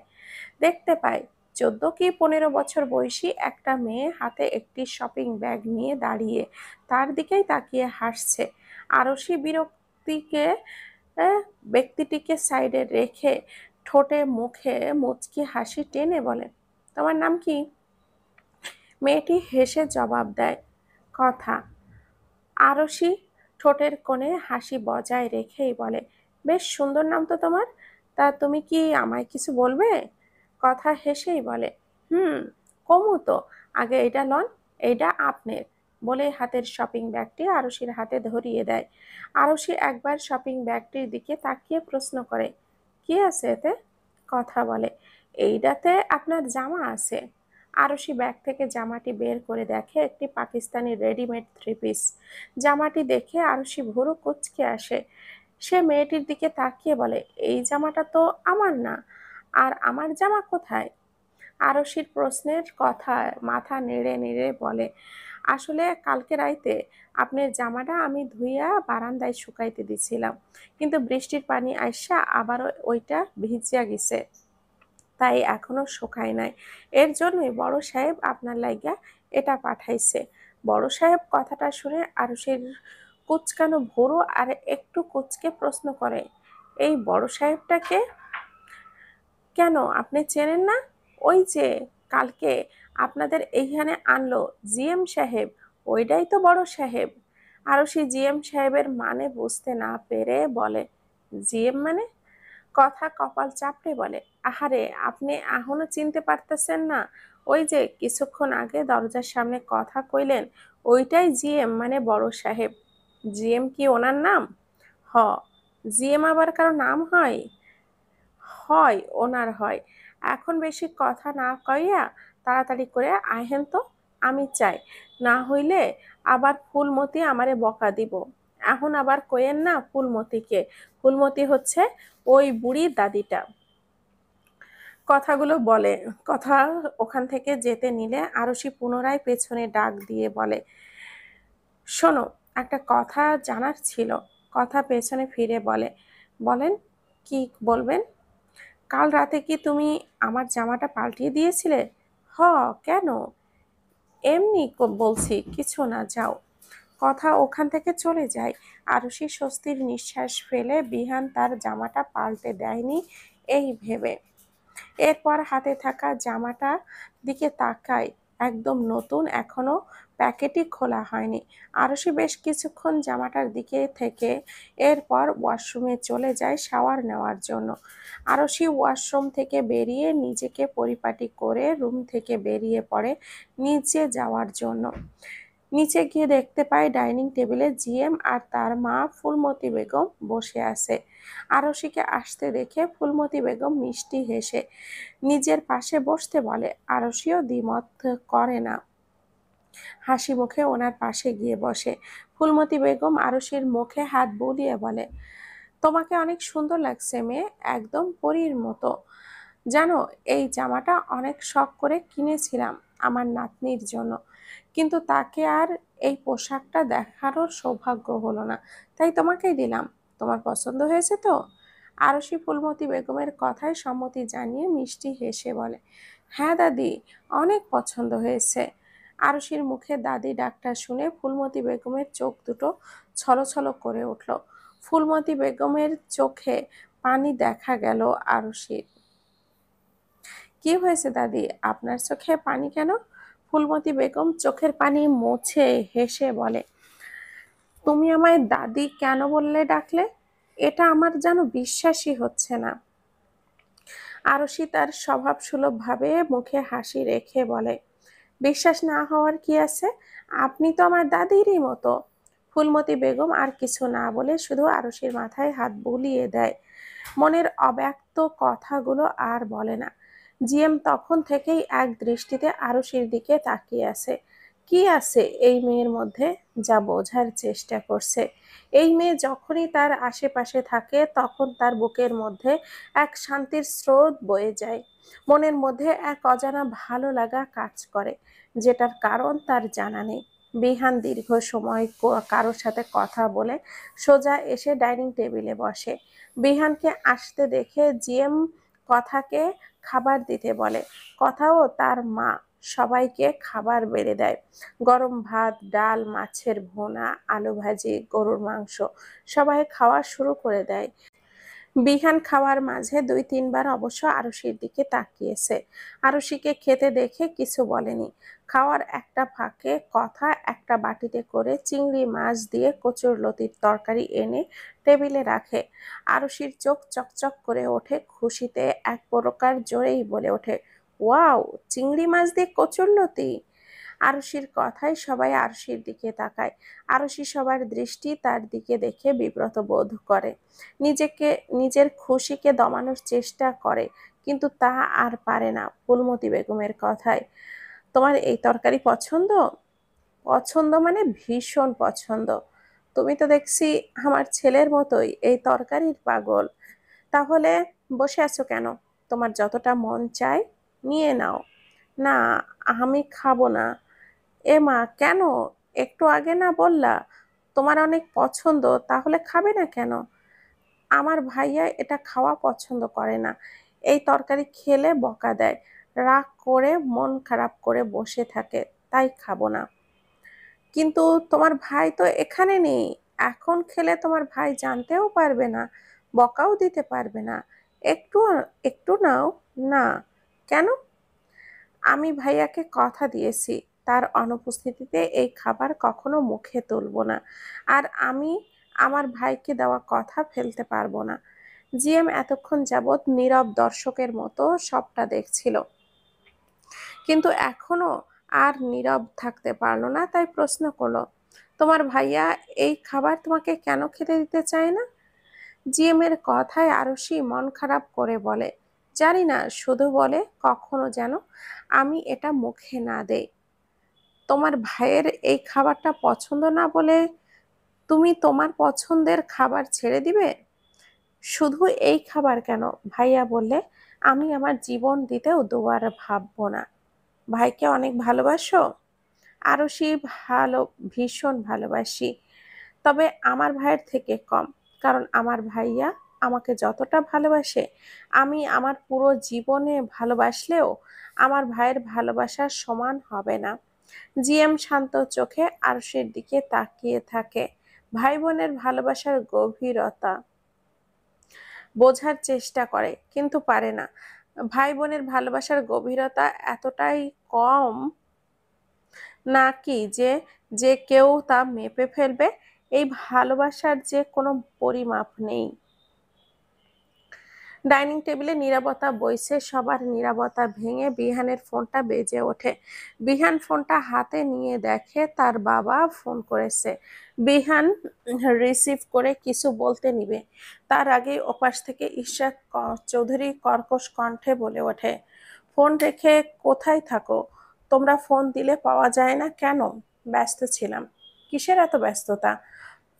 দেখতে পায় 14 কি 15 বছর বয়সী একটা মেয়ে হাতে একটি শপিং ব্যাগ নিয়ে দাঁড়িয়ে তার দিকেই তাকিয়ে হাসছে। আরশি বিরক্তিকে ব্যক্তিটিকে সাইডে রেখে ঠোঁটে মুখে মুচকি হাসি টেনে বলে, তোমার নাম কি? মেয়েটি হেসে জবাব দেয়, কথা। আরশি ঠোঁটের কোণে হাসি বজায় রেখেই বলে, বেশ সুন্দর নাম তো তোমার। তা তুমি কি আমায় কিছু বলবে? কথা হেসেই বলে, হুম, কমু তো। আগে এটা লন, এইটা আপনার। বলে হাতের শপিং ব্যাগটি আরশির হাতে ধরিয়ে দেয়। আরশি একবার শপিং ব্যাগটির দিকে তাকিয়ে প্রশ্ন করে, কি আছে এতে? কথা বলে, এইটাতে আপনার জামা আছে। আরশি ব্যাগ থেকে জামাটি বের করে দেখে একটি পাকিস্তানি রেডিমেড থ্রি পিস। জামাটি দেখে আরশি ভুরু কুঁচকে আসে। সে মেয়েটির দিকে তাকিয়ে বলে, এই জামাটা তো আমার না। আর আমার জামা কোথায়? আরশির প্রশ্নের কথায় মাথা নেড়ে নেড়ে বলে, আসলে কালকে রাইতে আপনার জামাটা আমি ধুইয়া বারান্দায় শুকাইতে দিছিলাম, কিন্তু বৃষ্টির পানি আইসা আবারও ওইটা ভিজিয়া গেছে, তাই এখনো শুকায় নাই। এর জন্যই বড় সাহেব আপনার লাইগা এটা পাঠাইছে। বড় সাহেব কথাটা শুনে আরুষের কুচকানো ভুরু আর একটু কুচকে প্রশ্ন করে, এই বড় সাহেবটাকে? কেন, আপনি চেনেন না? ওই যে কালকে আপনাদের এইখানে আনলো জিএম সাহেব, ওইটাই তো বড় সাহেব। আরুষি জিএম সাহেবের মানে বুঝতে না পেরে বলে, জিএম মানে? কথা কপাল চাপড়ে বলে, আহারে, আপনি এখনো চিনতে পারতেছেন না? ওই যে কিছুক্ষণ আগে দরজার সামনে কথা কইলেন, ওইটাই জিএম মানে বড় সাহেব। জিএম কি ওনার নাম? হ। জিএম আবার কারো নাম হয়? হয়, ওনার হয়। এখন বেশি কথা না কইয়া তাড়াতাড়ি করে আহেন তো, আমি চাই। না হইলে আবার ফুলমতি আমারে বকা দিব। এখন আবার কইেন না ফুলমতিকে। ফুলমতি হচ্ছে ওই বুড়ির দাদিটা। কথাগুলো বলে কথা ওখান থেকে যেতে নিলে আরশি পুনরায় পেছনে ডাক দিয়ে বলে, শোনো, একটা কথা জানার ছিল। কথা পেছনে ফিরে বলে, বলেন, কি বলবেন? কাল রাতে কি তুমি আমার জামাটা পাল্টিয়ে দিয়েছিলে? হ। কেন? এমনি বলছি, কিছু না, যাও। কথা ওখান থেকে চলে যায়। আরুষি স্বস্তির নিঃশ্বাস ফেলে বিহান তার জামাটা পাল্টে দেয়নি এই ভেবে। এরপর হাতে থাকা জামাটা দিকে তাকায়, একদম নতুন, এখনো প্যাকেটই খোলা হয়নি। আরুষি বেশ কিছুক্ষণ জামাটার দিকে থেকে এরপর ওয়াশরুমে চলে যায় শাওয়ার নেওয়ার জন্য। আরুষি ওয়াশরুম থেকে বেরিয়ে নিজেকে পরিপাটি করে রুম থেকে বেরিয়ে পড়ে নিচে যাওয়ার জন্য। নিচে গিয়ে দেখতে পায় ডাইনিং টেবিলে জিএম আর তার মা ফুলমতি বেগম বসে আছে। আরশিকে আসতে দেখে ফুলমতি বেগম মিষ্টি হেসে নিজের পাশে বসতে বলে। আরশিও দ্বিমত করে না, হাসি মুখে ওনার পাশে গিয়ে বসে। ফুলমতি বেগম আরশির মুখে হাত বুলিয়ে বলে, তোমাকে অনেক সুন্দর লাগছে মেয়ে, একদম পরীর মতো। জানো, এই জামাটা অনেক শখ করে কিনেছিলাম আমার নাতনির জন্য, কিন্তু তাকে আর এই পোশাকটা দেখারও সৌভাগ্য হলো না, তাই তোমাকেই দিলাম। তোমার পছন্দ হয়েছে তো? আরশি ফুলমতি বেগমের কথায় সম্মতি জানিয়ে মিষ্টি হেসে বলে, হ্যাঁ দাদি, অনেক পছন্দ হয়েছে। আরশির মুখে দাদি ডাকটা শুনে ফুলমতি বেগমের চোখ দুটো ছলছল করে উঠল। ফুলমতি বেগমের চোখে পানি দেখা গেল আরশির। কি হয়েছে দাদি, আপনার চোখে পানি কেন? ফুলমতি বেগম চোখের পানি মুছে হেসে বলে, তুমি আমায় দাদি কেন বললে ডাকলে? এটা আমার যেন বিশ্বাসই হচ্ছে না। আরশি তার স্বভাবসুলভ ভাবে মুখে হাসি রেখে বলে, বিশ্বাস না হওয়ার কি আছে, আপনি তো আমার দাদিরই মতো। ফুলমতি বেগম আর কিছু না বলে শুধু আরশির মাথায় হাত বুলিয়ে দেয়। মনের অব্যক্ত কথাগুলো আর বলে না। জিএম তখন থেকেই এক দৃষ্টিতে আরশির দিকে তাকিয়ে আছে। কি আছে এই মেয়ের মধ্যে, যা বোঝার চেষ্টা করছে। এই মেয়ে যখনই তার আশেপাশে থাকে তখন তার বুকের মধ্যে এক শান্তির স্রোত বয়ে যায়। মনের মধ্যে এক অজানা ভালো লাগা কাজ করে, যেটার কারণ তার জানা নেই। বিহান দীর্ঘ সময় কারোর সাথে কথা বলে সোজা এসে ডাইনিং টেবিলে বসে। বিহানকে আসতে দেখে জিএম কথাকে খাবার দিতে বলে। কথাও তার মা সবাইকে খাবার বেড়ে দেয়। গরম ভাত, ডাল, মাছের ভুনা, আলু ভাজি, গরুর মাংস, সবাই খাওয়া শুরু করে দেয়। বিহান খাওয়ার মাঝে 2-3 বার অবশ্য আরশির দিকে তাকিয়েছে। আরশিকে খেতে দেখে কিছু বলেনি। খাওয়ার একটা ফাঁকে কথা একটা বাটিতে করে চিংড়ি মাছ দিয়ে কচুরলতির তরকারি এনে টেবিলে রাখে। আরশির চোখ চকচক করে ওঠে খুশিতে, এক প্রকার জোরেই বলে ওঠে, ওয়াও, চিংড়ি মাছ দিয়ে কচুরলতি! আরশির কথায় সবাই আরশির দিকে তাকায়। আরশি সবার দৃষ্টি তার দিকে দেখে বিব্রত বোধ করে। নিজেকে, নিজের খুশিকে দমানোর চেষ্টা করে, কিন্তু তা আর পারে না। ফুলমতি বেগমের কথায়, তোমার এই তরকারি পছন্দ? পছন্দ মানে ভীষণ পছন্দ। তুমি তো দেখছি আমার ছেলের মতোই এই তরকারির পাগল। তাহলে বসে আছো কেন? তোমার যতটা মন চায় নিয়ে নাও। না, আমি খাবো না। এ মা, কেন? একটু আগে না বললা তোমার অনেক পছন্দ, তাহলে খাবে না কেন? আমার ভাইয়া এটা খাওয়া পছন্দ করে না। এই তরকারি খেলে বকা দেয়, রাগ করে মন খারাপ করে বসে থাকে, তাই খাবো না। কিন্তু তোমার ভাই তো এখানে নেই, এখন খেলে তোমার ভাই জানতেও পারবে না, বকাও দিতে পারবে না। একটু, একটু নাও না। কেন? আমি ভাইয়াকে কথা দিয়েছি তার অনুপস্থিতিতে এই খাবার কখনো মুখে তুলবো না, আর আমি আমার ভাইকে দেওয়া কথা ফেলতে পারবো না। জিএম এতক্ষণ যাবৎ নীরব দর্শকের মতো সবটা দেখছিল, কিন্তু এখনো আর নীরব থাকতে পারলো না, তাই প্রশ্ন করলো, তোমার ভাইয়া এই খাবার তোমাকে কেন খেতে দিতে চায় না? জিএম এর কথায় আরশি মন খারাপ করে বলে, জানি না, শুধু বলে কখনো যেন আমি এটা মুখে না দেই। তোমার ভাইয়ের এই খাবারটা পছন্দ না বলে তুমি তোমার পছন্দের খাবার ছেড়ে দিবে? শুধু এই খাবার কেন, ভাইয়া বললে আমি আমার জীবন দিতেও দুবার ভাববো না। ভাইকে অনেক ভালোবাসো? আরশি, ভালো, ভীষণ ভালোবাসি, তবে আমার ভাইয়ের থেকে কম। কারণ আমার ভাইয়া আমাকে যতটা ভালোবাসে, আমি আমার পুরো জীবনে ভালোবাসলেও আমার ভাইয়ের ভালোবাসার সমান হবে না। জিএম শান্ত চোখে আরশির দিকে তাকিয়ে থাকে। ভাই বোনের ভালোবাসার গভীরতা বোঝার চেষ্টা করে, কিন্তু পারে না। ভাই বোনের ভালোবাসার গভীরতা এতটাই কম নাকি যে যে কেউ তা মেপে ফেলবে? এই ভালোবাসার যে কোনো পরিমাপ নেই। ডাইনিং টেবিলে নীরবতা বইছে, সবার নীরবতা ভেঙে বিহানের ফোনটা বেজে ওঠে। বিহান ফোনটা হাতে নিয়ে দেখে তার বাবা ফোন করেছে। বিহান রিসিভ করে কিছু বলতে নিবে, তার আগে ওপাশ থেকে ইশরাত চৌধুরী কর্কশ কণ্ঠে বলে ওঠে, ফোন রেখে কোথায় থাকো? তোমরা ফোন দিলে পাওয়া যায় না কেন? ব্যস্ত ছিলাম। কিসের এত ব্যস্ততা?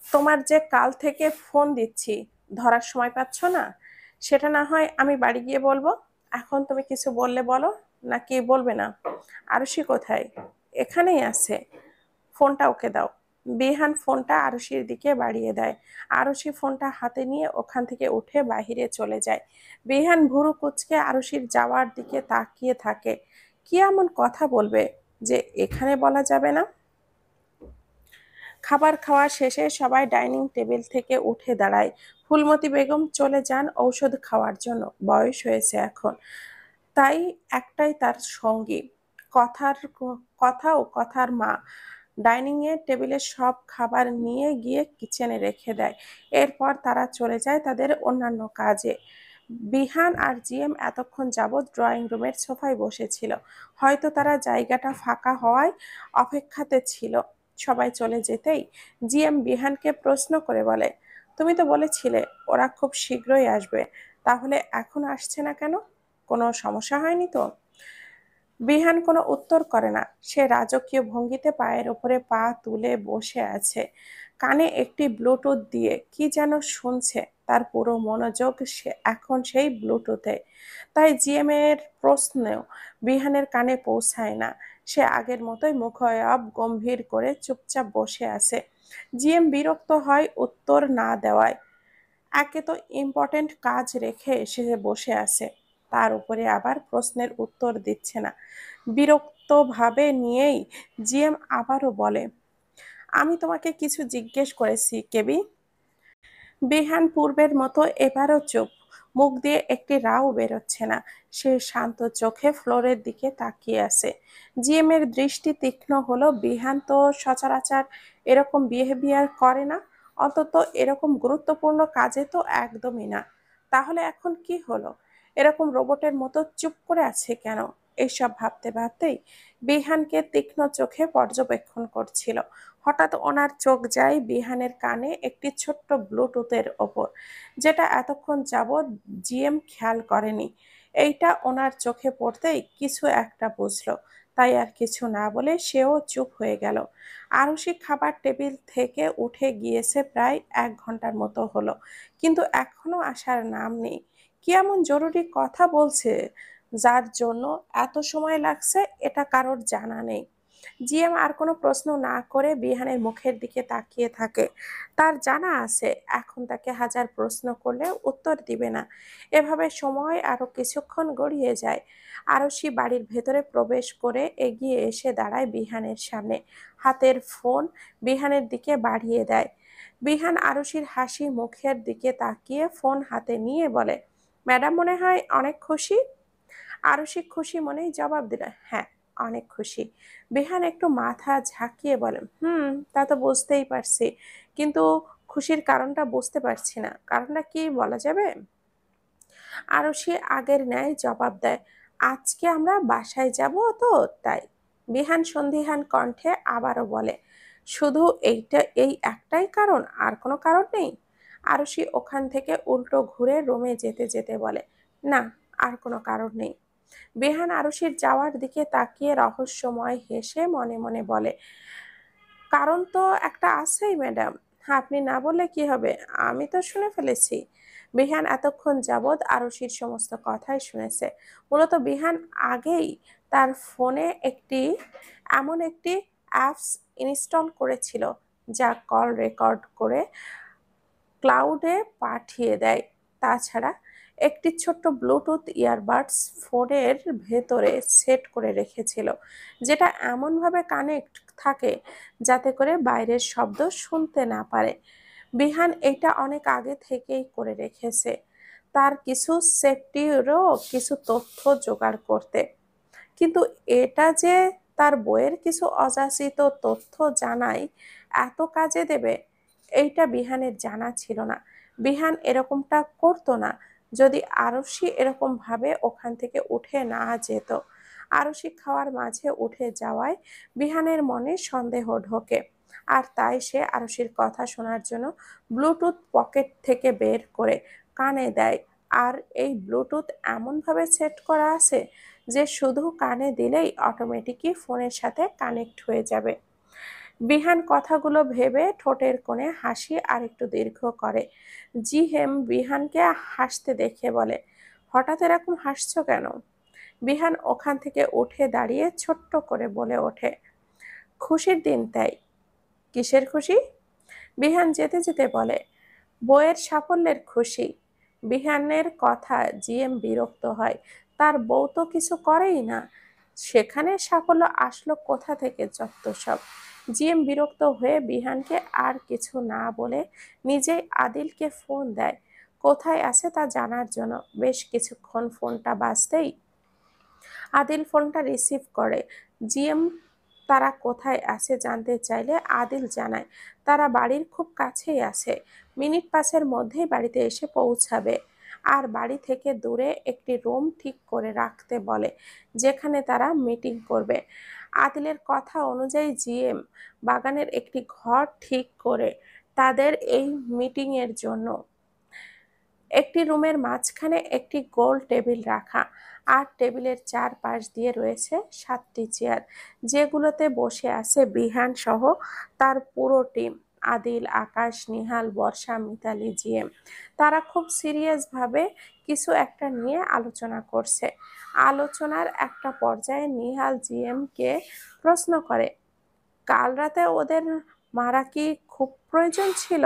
তোমার যে কাল থেকে ফোন দিচ্ছি, ধরার সময় পাচ্ছ না? সেটা না হয় আমি বাড়ি গিয়ে বলবো। এখন তুমি কিছু বললে বলো, নাকি বলবে না? আরুষি কোথায়? এখানেই আছে। ফোনটা ওকে দাও। বিহান ফোনটা আরুষির দিকে বাড়িয়ে দেয়। আরুষি ফোনটা হাতে নিয়ে ওখান থেকে উঠে বাহিরে চলে যায়। বিহান ভুরু কুঁচকে আরুষির যাওয়ার দিকে তাকিয়ে থাকে। কি এমন কথা বলবে যে এখানে বলা যাবে না? খাবার খাওয়া শেষে সবাই ডাইনিং টেবিল থেকে উঠে দাঁড়ায়। ফুলমতি বেগম চলে যান ঔষধ খাওয়ার জন্য, বয়স হয়েছে এখন। তাই একটাই তার সঙ্গী, কথার মা। ডাইনিং এর টেবিলে সব খাবার নিয়ে গিয়ে কিচেনে রেখে দেয়। এরপর তারা চলে যায় তাদের অন্যান্য কাজে। বিহান আর জিএম এতক্ষণ যাবৎ ড্রয়িং রুমের সোফায় বসেছিল। হয়তো তারা জায়গাটা ফাঁকা হওয়ায় অপেক্ষাতে ছিল। সবাই চলে যেতেই জিএম বিহানকে প্রশ্ন করে বলে, তুমি তো বলেছিলে ওরা খুব শীঘ্রই আসবে, তাহলে এখন আসছে না কেন? কোনো সমস্যা হয়নি তো? বিহান কোনো উত্তর করে না। সে রাজকীয় ভঙ্গিতে পায়ের ওপরে পা তুলে বসে আছে। কানে একটি ব্লুটুথ দিয়ে কি যেন শুনছে। তার পুরো মনোযোগ এখন সেই ব্লুটুথে। তাই জিএম এর প্রশ্নেও বিহানের কানে পৌঁছায় না। সে আগের মতোই মুখায়ব গম্ভীর করে চুপচাপ বসে আছে। জিএম বিরক্ত হয় উত্তর না দেওয়ায়। একে তো ইম্পর্টেন্ট কাজ রেখে সে বসে আছে, তার উপরে আবার প্রশ্নের উত্তর দিচ্ছে না। বিরক্ত ভাবে নিয়েই জিএম আবারও বলে, আমি তোমাকে কিছু জিজ্ঞেস করেছি কেবি। বিহান পূর্বের মতো এবারও চুপ। মুখ দিয়ে একটি রাও বেরোচ্ছে না। সে শান্ত চোখে ফ্লোরের দিকে তাকিয়ে আছে। জিএম এর দৃষ্টি তীক্ষ্ণ হলো। বিহান তো সচরাচর এরকম বিহেভিয়ার করে না, অন্তত এরকম গুরুত্বপূর্ণ কাজে তো একদমই না। তাহলে এখন কি হলো? এরকম রোবটের মতো চুপ করে আছে কেন? এইসব ভাবতে ভাবতেই বিহানকে তীক্ষ্ণ চোখে পর্যবেক্ষণ করছিল। হঠাৎ ওনার চোখ যায় বিহানের কানে একটি ছোট্ট ব্লুটুথের ওপর, যেটা এতক্ষণ যাবৎ জিএম খেয়াল করেনি। এইটা ওনার চোখে পড়তেই কিছু একটা বুঝলো। তাই আর কিছু না বলে সেও চুপ হয়ে গেল। আরুষি খাবার টেবিল থেকে উঠে গিয়েছে প্রায় 1 ঘন্টার মতো হলো, কিন্তু এখনো আসার নাম নেই। কি এমন জরুরি কথা বলছে যার জন্য এত সময় লাগছে, এটা কারোর জানা নেই। জিএম আর কোনো প্রশ্ন না করে বিহানের মুখের দিকে তাকিয়ে থাকে। তার জানা আছে এখন তাকে হাজার প্রশ্ন করলে উত্তর দিবে না। এভাবে সময় আরো কিছুক্ষণ গড়িয়ে যায়। আরশি বাড়ির ভেতরে প্রবেশ করে এগিয়ে এসে দাঁড়ায় বিহানের সামনে। হাতের ফোন বিহানের দিকে বাড়িয়ে দেয়। বিহান আরশির হাসি মুখের দিকে তাকিয়ে ফোন হাতে নিয়ে বলে, ম্যাডাম মনে হয় অনেক খুশি। আরশি খুশি মনেই জবাব দিল, হ্যাঁ, অনেক খুশি। বিহান একটু মাথা ঝাঁকিয়ে বলে, তা তো বুঝতেই পারছি, কিন্তু খুশির কারণটা বুঝতে পারছি না। কারণটা কি বলা যাবে? আরশি আগের ন্যায় জবাব দেয়, আজকে আমরা বাসায় যাব তো তাই। বিহান সন্দিহান কণ্ঠে আবারও বলে, শুধু এই একটাই কারণ, আর কোনো কারণ নেই? আরশি ওখান থেকে উল্টো ঘুরে রুমে যেতে যেতে বলে, না, আর কোনো কারণ নেই। বেহান আরুষির যাওয়ার দিকে তাকিয়ে রহস্যময় হেসে মনে মনে বলে, কারণ তো একটা আছেই ম্যাডাম, আপনি না বললে কি হবে, আমি তো শুনে ফেলেছি। বিহান এতক্ষণ যাবৎ আরুষির সমস্ত কথাই শুনেছে। মূলত বিহান আগেই তার ফোনে এমন একটি অ্যাপস ইনস্টল করেছিল যা কল রেকর্ড করে ক্লাউডে পাঠিয়ে দেয়। তাছাড়া একটি ছোট্ট ব্লুটুথ ইয়ারবাডস ফোনের ভেতরে সেট করে রেখেছিল, যেটা এমনভাবে কানেক্ট থাকে যাতে করে বাইরের শব্দ শুনতে না পারে। বিহান এটা অনেক আগে থেকেই করে রেখেছে, তার কিছু সেফটিরও কিছু তথ্য জোগাড় করতে। কিন্তু এটা যে তার বইয়ের কিছু অযাচিত তথ্য জানাই এত কাজে দেবে, এইটা বিহানের জানা ছিল না। বিহান এরকমটা করতো না যদি আরশি এরকম ভাবে ওখান থেকে উঠে না যেত। আরশি খাওয়ার মাঝে উঠে যাওয়ায় বিহানের মনে সন্দেহ ঢোকে, আর তাই সে আরশির কথা শোনার জন্য ব্লুটুথ পকেট থেকে বের করে কানে দেয়। আর এই ব্লুটুথ এমনভাবে সেট করা আছে যে শুধু কানে দিলেই অটোমেটিকই ফোনের সাথে কানেক্ট হয়ে যাবে। বিহান কথাগুলো ভেবে ঠোঁটের কোণে হাসি আর একটু দীর্ঘ করে। জিহেম বিহানকে হাসতে দেখে বলে, হঠাৎ এরকম হাসছো কেন? বিহান ওখান থেকে উঠে দাঁড়িয়ে ছোট্ট করে বলে ওঠে, খুশির দিন তাই। কিসের খুশি? বিহান যেতে যেতে বলে, বইয়ের সাফল্যের খুশি। বিহানের কথা জিএম বিরক্ত হয়, তার বউ তো কিছু করেই না, সেখানে সাফল্য আসলো কোথা থেকে? যত সব। জিএম বিরক্ত হয়ে বিহানকে আর কিছু না বলে নিজেই আদিলকে ফোন দেয় কোথায় আছে তা জানার জন্য। বেশ কিছুক্ষণ ফোনটা বাজতেই আদিল ফোনটা রিসিভ করে। জিএম তারা কোথায় আছে জানতে চাইলে আদিল জানায় তারা বাড়ির খুব কাছেই আছে, মিনিট 5-এর মধ্যেই বাড়িতে এসে পৌঁছাবে। আর বাড়ি থেকে দূরে একটি রুম ঠিক করে রাখতে বলে যেখানে তারা মিটিং করবে। আদিলের কথা অনুযায়ী জিএম বাগানের একটি ঘর ঠিক করে তাদের এই মিটিংয়ের জন্য। একটি রুমের মাঝখানে একটি গোল টেবিল রাখা, আর টেবিলের চারপাশ দিয়ে রয়েছে 7টি চেয়ার, যেগুলোতে বসে আছে বিহান সহ তার পুরো টিম। আদিল, আকাশ, নিহাল, বর্ষা, মিতালি, জিএম। তারা খুব সিরিয়াস ভাবে কিছু একটা নিয়ে আলোচনা করছে। আলোচনার একটা পর্যায়ে নিহাল জিএম কে প্রশ্ন করে, কাল রাতে ওদের মারা কি খুব প্রয়োজন ছিল?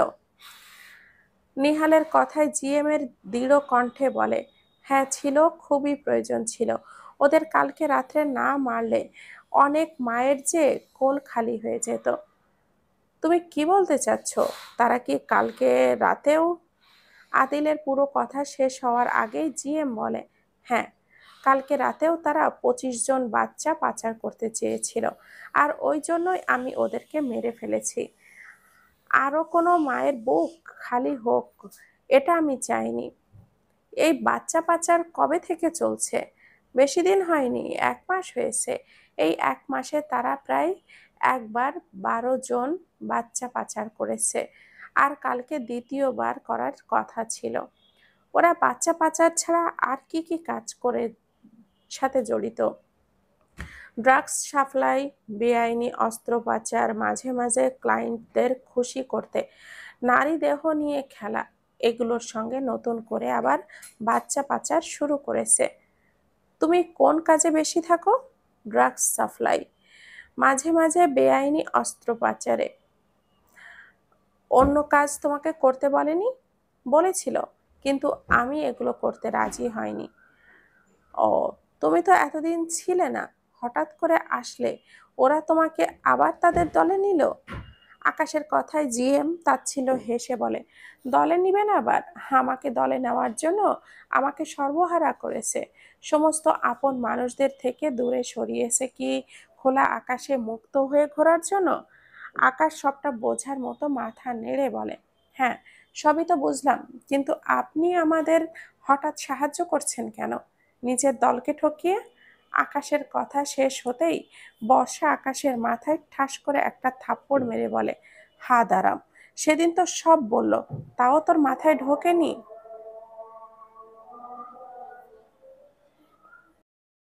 নিহালের কথায় জিএম এর দৃঢ় কণ্ঠে বলে, হ্যাঁ ছিল, খুবই প্রয়োজন ছিল। ওদের কালকে রাত্রে না মারলে অনেক মায়ের যে কোল খালি হয়ে যেত। তুমি কি বলতে চাচ্ছ? তারা কি কালকে রাতেও? আদিলের পুরো কথা শেষ হওয়ার আগেই জিএম বলে, হ্যাঁ, কালকে রাতেও তারা 25 জন বাচ্চা পাচার করতে চেয়েছিল, আর ওই জন্যই আমি ওদেরকে মেরে ফেলেছি। আরো কোনো মায়ের বুক খালি হোক, এটা আমি চাইনি। এই বাচ্চা পাচার কবে থেকে চলছে? বেশি দিন হয়নি, 1 মাস হয়েছে। এই 1 মাসে তারা প্রায় একবার 12 জন বাচ্চা পাচার করেছে, আর কালকে দ্বিতীয়বার করার কথা ছিল। ওরা বাচ্চা পাচার ছাড়া আর কি কি কাজ করে সাথে জড়িত? ড্রাগস সাপ্লাই, বেআইনি অস্ত্র পাচার, মাঝে মাঝে ক্লায়েন্টদের খুশি করতে নারী দেহ নিয়ে খেলা, এগুলোর সঙ্গে নতুন করে আবার বাচ্চা পাচার শুরু করেছে। তুমি কোন কাজে বেশি থাকো? ড্রাগস সাপ্লাই, মাঝে মাঝে বেআইনি অস্ত্র পাচারে। অন্য কাজ তোমাকে করতে বলেনি? বলেছিল, কিন্তু আমি এগুলো করতে রাজি হয়নি। ও, তুমি তো এতদিন ছিলে না, হঠাৎ করে আসলে, ওরা তোমাকে আবার তাদের দলে নিল? আকাশের কথায় জিএম তাচ্ছিল্য হেসে বলে, দলে নিবেন আবার? আমাকে দলে নেওয়ার জন্য আমাকে সর্বহারা করেছে, সমস্ত আপন মানুষদের থেকে দূরে সরিয়েছে কি খোলা আকাশে মুক্ত হয়ে ঘোরার জন্য? আকাশ সবটা বোঝার মতো মাথা নেড়ে বলে, হ্যাঁ, সবই তো বুঝলাম, কিন্তু আপনি আমাদের হঠাৎ সাহায্য করছেন কেন? নিজের দলকে ঠকিয়ে? আকাশের কথা শেষ হতেই বর্ষা আকাশের মাথায় ঠাস করে একটা থাপ্পড় মেরে বলে, হা দাঁড়াম, সেদিন তো সব বলল, তাও তোর মাথায় ঢোকেনি?